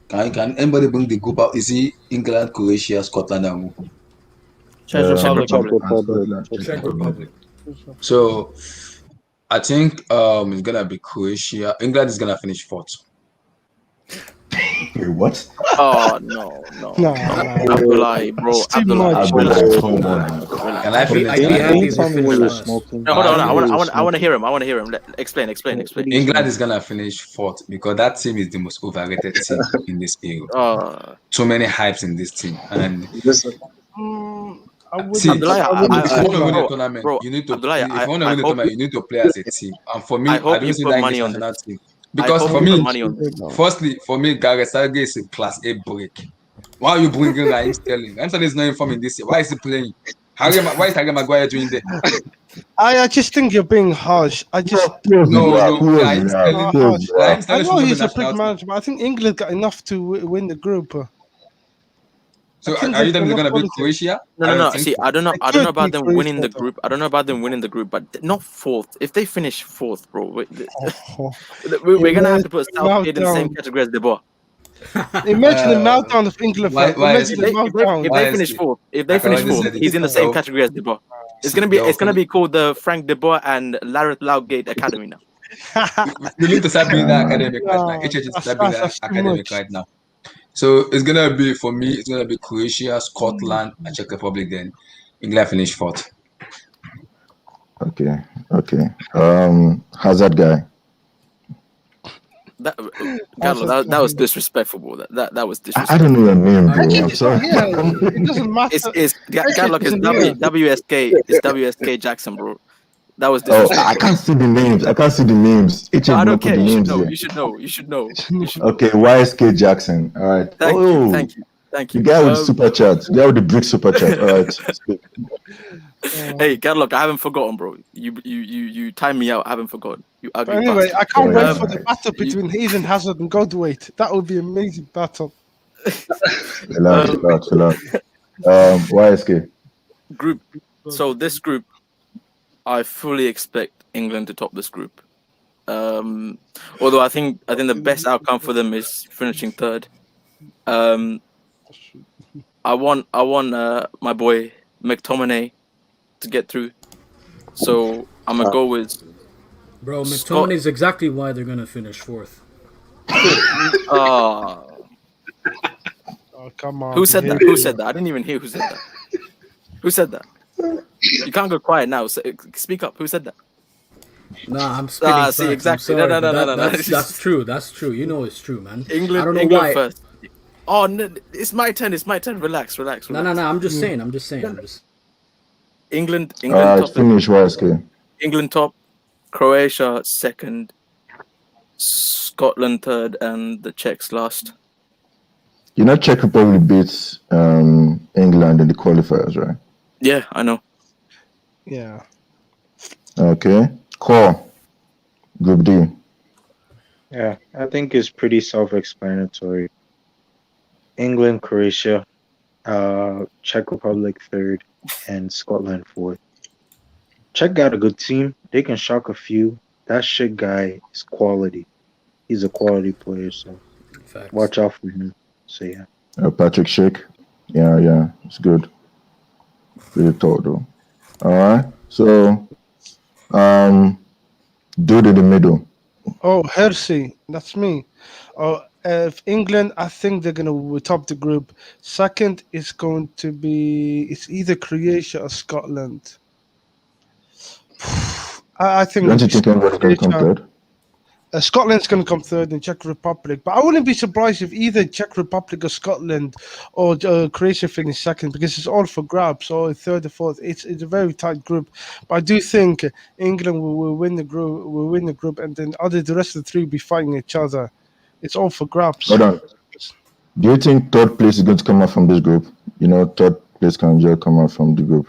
Can anybody bring the group out? Is it England, Croatia, Scotland, and who? Czech Republic. Czech Republic. So I think it's gonna be Croatia. England is gonna finish fourth. Wait, what? Oh no. Abdullahi, bro. It's too Abdullahi. much. Abdullahi, come on. Can I finish? I'd be happy if they finish last. No, hold on. I want to hear him. Explain. England is gonna finish fourth because that team is the most overrated team in this era. Too many hypes in this team, and I would. see, if you Abdullahi, want to win a bro, tournament, bro, you need to. Abdullahi, If you want to I win a hope tournament, you need to play as a team. And for me, I I hope don't you see put that money English on national this. team I because hope for you me, put money on this. firstly, for me, Gareth Southgate is a class A break. Why are you bringing Raheem Sterling? Raheem Sterling is not informed this year. Why is he playing? Why is Harry Maguire doing there? I just think you're being harsh. No, Raheem Sterling. Harsh. Raheem I Sterling know should he's a not be big national team. manager, but I think England got enough to win the group. So I think are you there's then going to enough beat quality. Croatia? No. think See, so. I don't know could about be them Croatia, winning the though. group. I don't know about them winning the group, but not fourth. If they finish fourth, bro, Oh, we're gonna have to put mouth Southgate in the same down. category as De Boer. Imagine the meltdown of England Why? fans. Why is Imagine If the they it? if they meltdown. if Why they is finish it? fourth, if they Like I finish already fourth, said he's in the it. same category as De Boer. It's gonna be Yo, called the Frank De Boer and Larry Loudgate Academy now. we need to start building that Man. academic right now. Nah, HH is that's, start that's, building that that's too academic much. right now. So it's gonna be for me. It's gonna be Croatia, Scotland, and Czech Republic. Then England finish fourth. Okay. Okay. Hazard guy. That, That's Gallo, that was disrespectful, bro. That was I don't know your name, bro. HH I'm is not sorry. here. It doesn't matter. It's Gadlock is isn't here. WSK. It's WSK Jackson, bro. That was Oh, I disrespectful. can't see the names. I can't see the names. HH No, I did don't not put care. the You should names know. here. You should know. You should know. You should know. Okay, YSK Jackson. All right. Thank you. Thank you. Thank The you. guy with the super chat. The guy with the brick super chat. All right. Hey, Gadlock, I haven't forgotten, bro. You timed me out. I haven't forgotten. You But ugly anyway, bastard. I can't wait for Um, the battle between Eden Hazard and Godwait. That would be an amazing battle. Relax. YSK. Group. So this group, I fully expect England to top this group. Although I think the best outcome for them is finishing third. I want my boy McTominay to get through. So I'm gonna go with Bro, Scott. McTominay is exactly why they're gonna finish fourth. Oh, Come on. who said that? Who said that? I didn't even hear who said that. Who said that? You can't go quiet now. So, speak up. Who said that? Nah, I'm spitting facts. See, exactly. I'm sorry, No. That's true. That's true. You know it's true, man. England, I don't know England why. first. Oh, no, it's my turn. It's my turn. Relax. No. I'm just saying. England All right, top. finish YSK. England top. Croatia second. Scotland third, and the Czechs last. You know, Czech Republic beats England in the qualifiers, right? Yeah, I know. Yeah. Okay. Core. Group D. Yeah, I think it's pretty self-explanatory. England, Croatia, Czech Republic third, and Scotland fourth. Czech got a good team. They can shock a few. That shit guy is quality. He's a quality player, so Facts. watch out for him. So yeah. Patrick Schick. Yeah, it's good. Really tall though. All right. So, dude in the middle. Oh, Hersey. That's me. Oh, if England, I think they're going to top the group. Second is going to be, it's either Croatia or Scotland. I think. Don't you think anybody's going to come third? Scotland's going to come third in Czech Republic, but I wouldn't be surprised if either Czech Republic or Scotland or Croatia finish second, because it's all for grabs, or third or fourth. It's a very tight group, but I do think England will win the group. Will win the group, and then the rest of the three will be fighting each other. It's all for grabs. Hold on. Do you think third place is going to come out from this group? You know, third place can just come out from the group.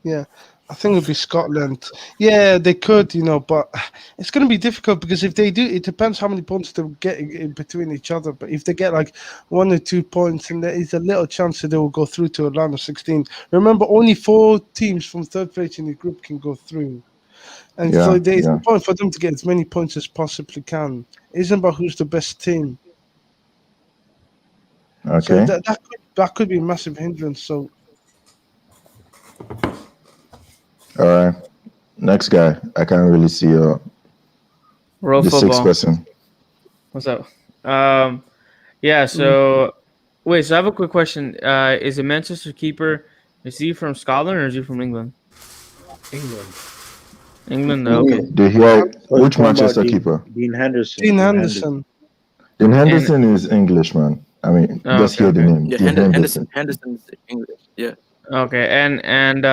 Yeah. I think it'd be Scotland. Yeah, they could, but it's going to be difficult, because if they do, it depends how many points they'll get in between each other. But if they get like 1 or 2 points, and there is a little chance that they will go through to a round of 16. Remember, only 4 teams from third place in the group can go through. And so there's a point for them to get as many points as possibly can. It isn't about who's the best team. Okay. So that could be a massive hindrance. So. All right. Next guy. I can't really see World the football. sixth person. What's up? Yeah. So, wait. So I have a quick question. Is it Manchester keeper? Is he from Scotland or is he from England? England. Okay. Do you hear which Manchester keeper? Dean Henderson. Dean Henderson. Dean Henderson is English, man. I mean, just hear the name. Yeah, Dean Henderson is English. Yeah. Okay. And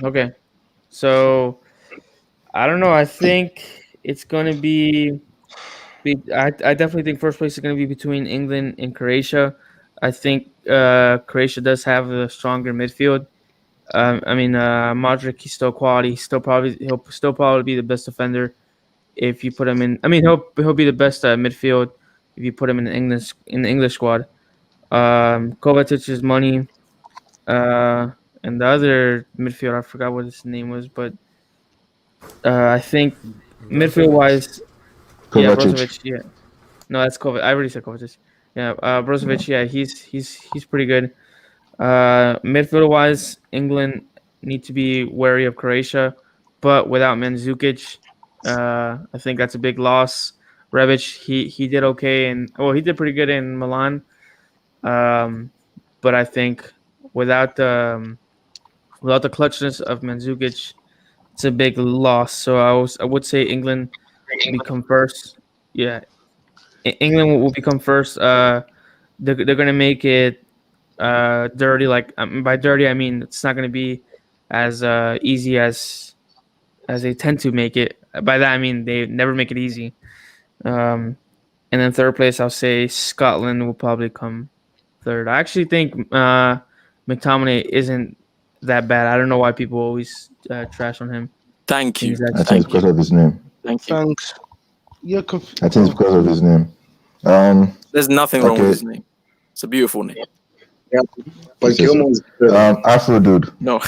okay. So I don't know. I think it's going to be I definitely think first place is going to be between England and Croatia. I think Croatia does have a stronger midfield. I mean, Modric, he's still quality. He'll still probably be the best defender if you put him in. I mean, he'll be the best midfield if you put him in the English squad. Kovacic is money. And the other midfielder, I forgot what his name was, but I think midfield wise, Yeah, Kovacic. Brozovic. Yeah, no, that's Kovacic. I already said Kovacic. Yeah, Brozovic. Yeah, he's pretty good. Midfield wise, England need to be wary of Croatia, but without Mandzukic, I think that's a big loss. Rebic, he did okay, and he did pretty good in Milan. But I think without the without the clutchness of Mandzukic, it's a big loss. So I would say England become first. Yeah, England will become first. They're gonna make it dirty. Like by dirty, I mean it's not gonna be as easy as they tend to make it. By that I mean they never make it easy. And then third place, I'll say Scotland will probably come third. I actually think McTominay isn't that bad. I don't know why people always trash on him. Thank you. I think it's because of his name. Thank you. Thanks. Yeah, I think it's because of his name. There's nothing wrong with Okay. his name. It's a beautiful name. Yeah, but This is- Gilmore's Afro dude. No.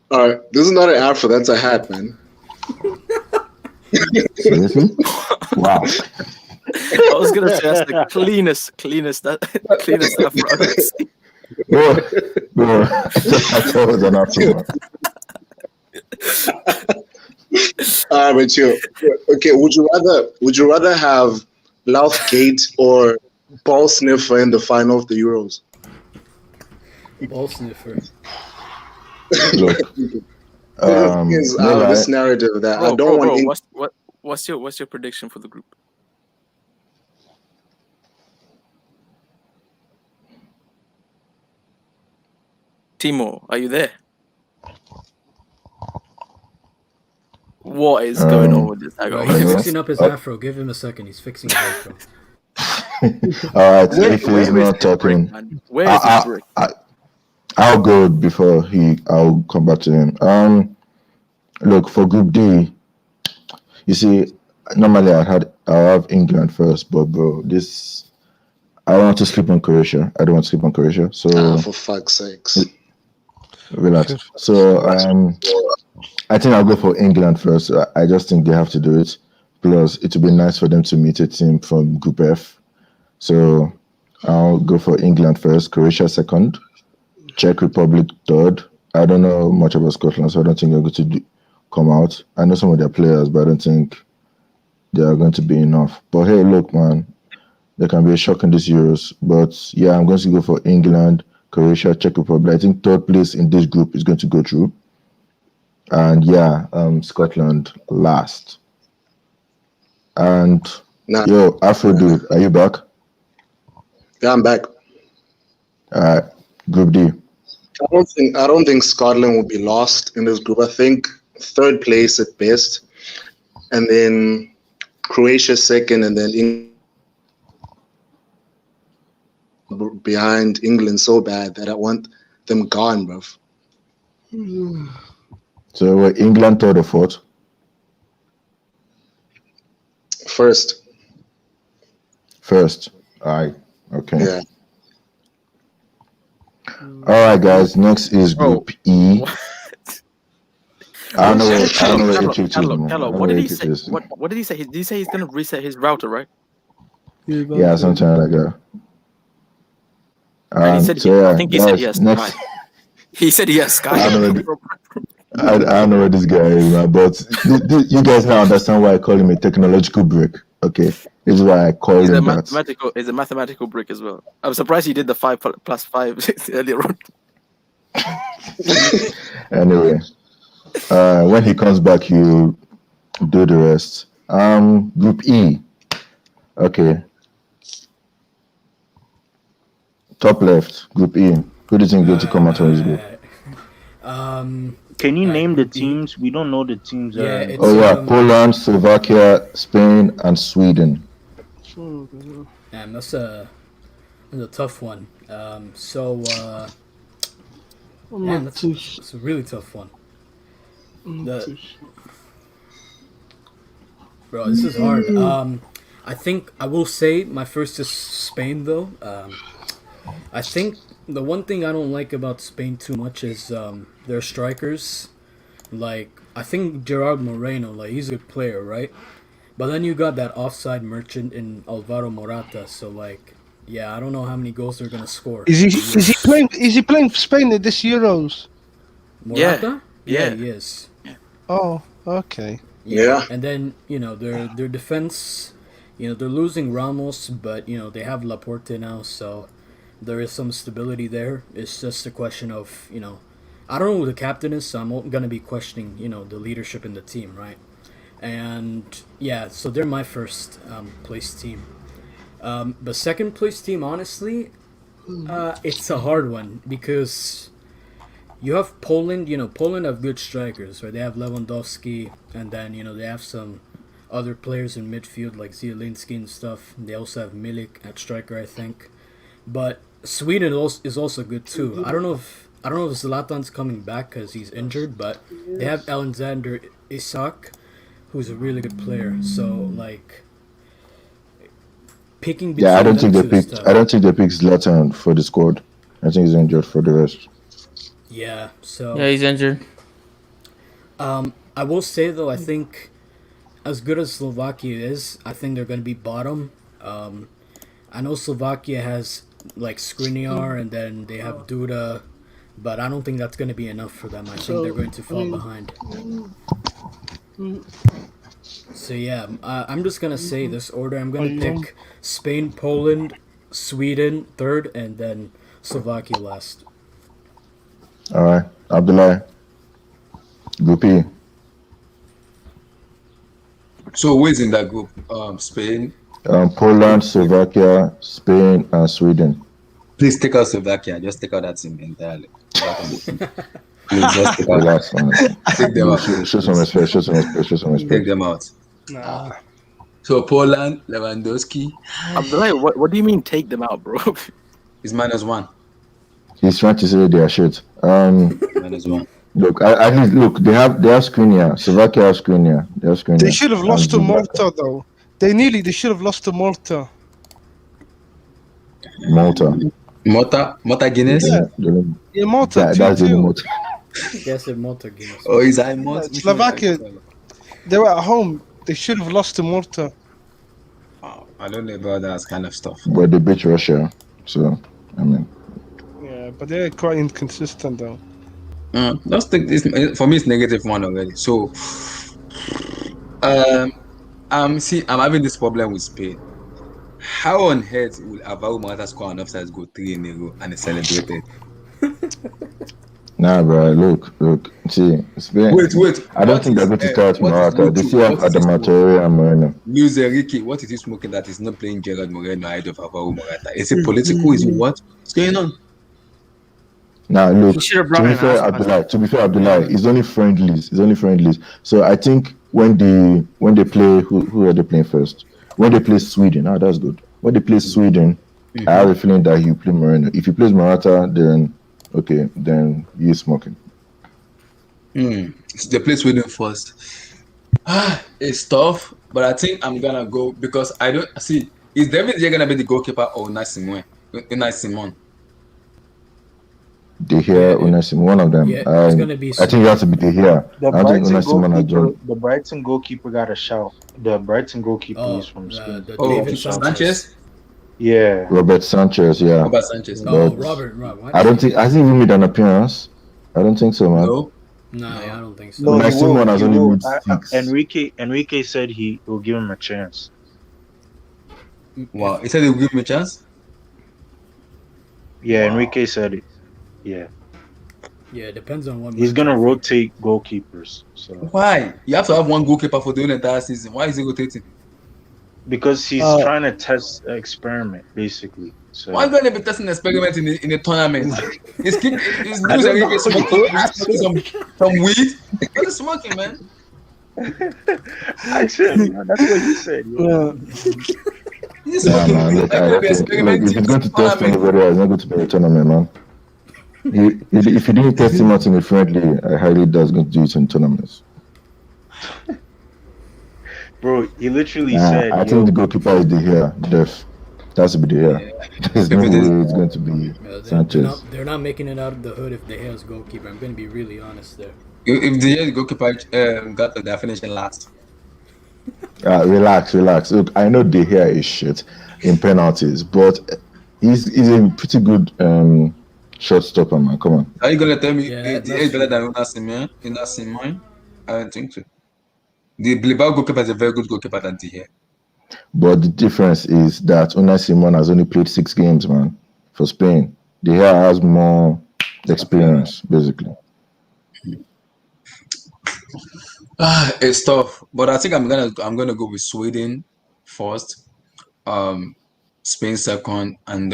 all right. This is not an afro. That's a hat, man. Seriously? Wow. I was gonna say that's the cleanest afro I've ever seen. Bro, I thought it was an Afro. Man. But you okay? Would you rather have Southgate or Ball Sniffer in the final of the Euros? Ball sniffer. Look, I have this narrative that I don't want. What's your prediction for the group? Timo, are you there? What is going on with this guy? Bro, he's fixing up his afro. Give him a second. He's fixing his afro. All right, if he's not talking, Where is his brick? I'll go before I'll come back to him. Look, for Group D, you see, normally I'll have England first, but bro, I don't want to sleep on Croatia. I don't want to sleep on Croatia. So For fuck's sakes. relax. So I think I'll go for England first. I just think they have to do it. Plus, it would be nice for them to meet a team from Group F. So I'll go for England first, Croatia second, Czech Republic third. I don't know much about Scotland, so I don't think they're going to come out. I know some of their players, but I don't think they are going to be enough. But hey, look, man, there can be a shock in these Euros. But yeah, I'm going to go for England, Croatia, Czech Republic. I think third place in this group is going to go through. And yeah, Scotland last. And yo, Afro dude, are you back? Yeah, I'm back. All right, Group D. I don't think Scotland will be lost in this group. I think third place at best, and then Croatia second, and then behind England so bad that I want them gone, bruv. So we're England third or fourth? First. All right. Okay. Yeah. All right, guys. Next is Group E. I don't know where Egypt is. Carlo, what did he say? What did he say? Did he say he's gonna reset his router, right? Yeah, something like that. And he said, so yeah, I think he said yes. Next, he said yes. I don't know where this guy is, man, but you guys now understand why I call him a technological brick. Okay, this is why I call He's him a mathematical brick as well. I'm surprised he did the 5 plus 5 earlier on. Anyway, when he comes back, he'll do the rest. Group E. Okay. Top left, Group E. Who do you think is going to come out of this group? Can you name the teams? We don't know the teams. Yeah, Poland, Slovakia, Spain, and Sweden. Damn, that's a tough one. That's a really tough one. Bro, this is hard. I think I will say my first is Spain, though. I think the one thing I don't like about Spain too much is their strikers. Like, I think Gerard Moreno, like, he's a good player, right? But then you got that offside merchant in Alvaro Morata. So, like, yeah, I don't know how many goals they're gonna score. Is he playing? Is he playing for Spain in this Euros? Morata? Yeah. He is. Oh, okay. Yeah. And then their defense, they're losing Ramos, but they have Laporte now, so there is some stability there. It's just a question of I don't know who the captain is, so I'm gonna be questioning the leadership in the team, right? And yeah, so they're my first place team. But second place team, honestly, it's a hard one because you have Poland. Poland have good strikers, right? They have Lewandowski, and then they have some other players in midfield like Zielinski and stuff. They also have Milik at striker, I think. But Sweden is also good too. I don't know if Zlatan's coming back because he's injured, but they have Alexander Isak, who's a really good player. So like picking between Yeah, I don't think they them two is picked. tough. I don't think they picked Zlatan for the squad. I think he's injured for the rest. Yeah. So Yeah, he's injured. I will say though, I think as good as Slovakia is, I think they're going to be bottom. I know Slovakia has like Skriniar and then they have Duda, but I don't think that's going to be enough for them. I think they're going to fall behind. So yeah, I'm just going to say this order. I'm going to pick Spain, Poland, Sweden third, and then Slovakia last. All right, Abdullah, Group E. So who is in that group? Spain. Poland, Slovakia, Spain, and Sweden. Please take out Slovakia. Just take out that team entirely. Please just take out Relax, man. Take them out. Show some respect. Show some respect. Show some Take respect. them out. Nah. So Poland, Lewandowski Abdullah, what do you mean take them out, bro? is -1. He's trying to say they are shit. -1. Look, at least look. They have Skriniar. Slovakia have Skriniar. They have Skriniar. They should have lost to And Malta though. They should have lost to Malta. Malta. Malta Guinness. Yeah. Yeah, Malta. That's the 2-2. Malta. Yes, in Malta Guinness. Oh, is I Malta? Which one? Slovakia. They were at home. They should have lost to Malta. Oh, I don't know about that kind of stuff. But they beat Russia. So I mean, Yeah, but they're quite inconsistent though. Let's take this. For me, it's -1 already. So, I'm having this problem with Spain. How on earth will Alvaro Morata score an offside goal 3 in a row and it's celebrated? nah, bro. Look. See, Spain. Wait. I don't think they're going to start Morata. They still have Adama Traore and Moreno. Luis Enrique, what is he smoking that is not playing Gerard Moreno ahead of Alvaro Morata? Is it political? Is it what? What's going on? Now look. He should have To brought be in fair, Abdullah, it's only friendlies. So I think when they play, who are they playing first? When they play Sweden, that's good. When they play Sweden, I have a feeling that he play Moreno. If he plays Morata, then okay, then he's smoking. So they play Sweden first. It's tough, but I think I'm gonna go because I don't see. Is David Gea gonna be the goalkeeper or Unai Simon? De Gea, Unai Simon, one of them. Yeah, it's gonna be. I think it has to be De Gea. The I think Brighton Unai Simon has goalkeeper, done. the Brighton goalkeeper got a shout. The Brighton goalkeeper is from Spain. The Oh, David Sanchez. Yeah. Robert Sanchez, yeah. Robert Sanchez. Oh, But Robert. What? I don't think has he even made an appearance. I don't think so, man. No. No, I don't think so. No, Unai he Simon will. has He only will. made 6. Enrique said he will give him a chance. Wow. He said he'll give him a chance. Yeah, Wow. Enrique said it. Yeah. Yeah, it depends on what. He's match, gonna I think. rotate goalkeepers. So Why? You have to have one goalkeeper for the whole entire season. Why is he rotating? because he's trying to test experiment basically. So Why going to be testing an experiment in a tournament? He's Luis I don't Enrique know. smoking some weed. What is smoking, man? I said, that's what he said. Yeah. He's Yeah, smoking man. weed. Look, Like I they'll be think, look, if experimenting he's going to with test tournament. anybody, it's not going to be a tournament, man. If he didn't test him out in a friendly, I highly doubt he's going to do it in tournaments. Bro, he literally said, I yo, think the goalkeeper is De Gea. Def. It has to be De Gea. There's no way it's going to be Yeah, Sanchez. they're not making it out of the hood if De Gea's goalkeeper. I'm going to be really honest there. If the goalkeeper got the definition last. Relax. Look, I know De Gea is shit in penalties, but he's a pretty good shot stopper, man. Come on. Are you gonna tell me Yeah, the is that's better true. than Una Simon? Una Simon? I don't think so. The Bilbao goalkeeper is a very good goalkeeper than De Gea. But the difference is that Unai Simon has only played 6 games, man, for Spain. De Gea has more experience, basically. It's tough, but I think I'm gonna go with Sweden first, Spain second, and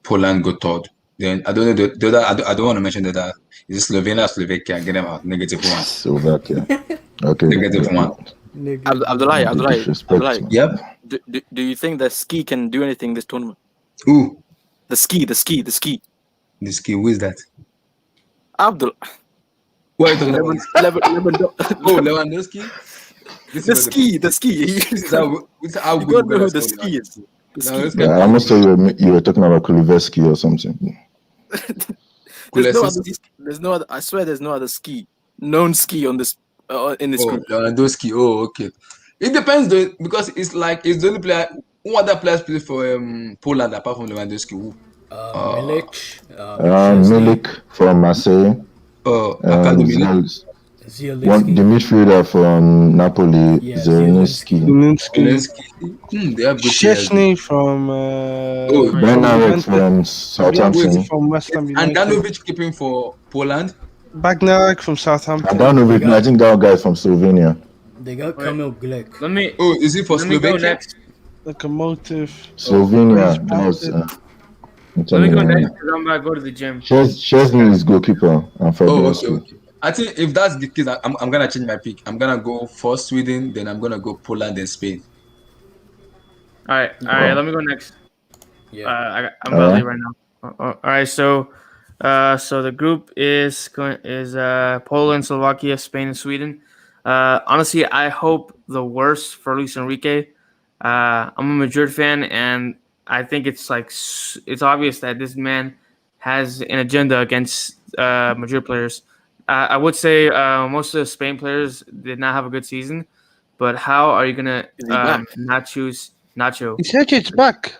Poland go third. Then I don't know the other. I don't want to mention the other. Is it Slovenia, Slovakia? Get them out. -1. Slovakia. Okay. -1. The disrespect, Abdullahi, man. Yep. do you think the ski can do anything this tournament? Who? The ski. This key. Who is that? Abdul. What are you talking about? Oh, Lewandowski. The ski. This is how You good don't know who Velasco the ski is. The ski. Lewandowski. Yeah, I almost thought you were talking about Kuliveski or something. There's no other. I swear, there's no other ski known ski on this in this Oh, group. Lewandowski. Oh, okay. It depends though, because it's like it's the only player. Who other players play for Poland apart from Lewandowski? Who? Milik, Szczesny, Milik from Marseille. Academy. The midfielder from Napoli, Yeah, Zelensky. Zelensky. They have good players. Chesney from Benarek from Juventus Southampton. from West Ham And United. Danovic keeping for Poland. Bagnarek from Southampton. Adanovic, I think that guy is from Slovenia. They got Kamil Glik. Let me Oh, is he for let me go Slovakia? next. Locomotive. Slovenia. British That was, Let me go next because I'm about to go to the gym. Szczesny is goalkeeper. And Oh, okay. I think if that's the case, I'm gonna change my pick. I'm gonna go for Sweden, then I'm gonna go Poland and Spain. All right. Let me go next. Yeah. I'm about to leave right now. All right. So the group is Poland, Slovakia, Spain, and Sweden. Honestly, I hope the worst for Luis Enrique. I'm a Madrid fan, and I think it's obvious that this man has an agenda against Madrid players. I would say most of the Spain players did not have a good season, but how are you gonna not choose Nacho? He said it's back.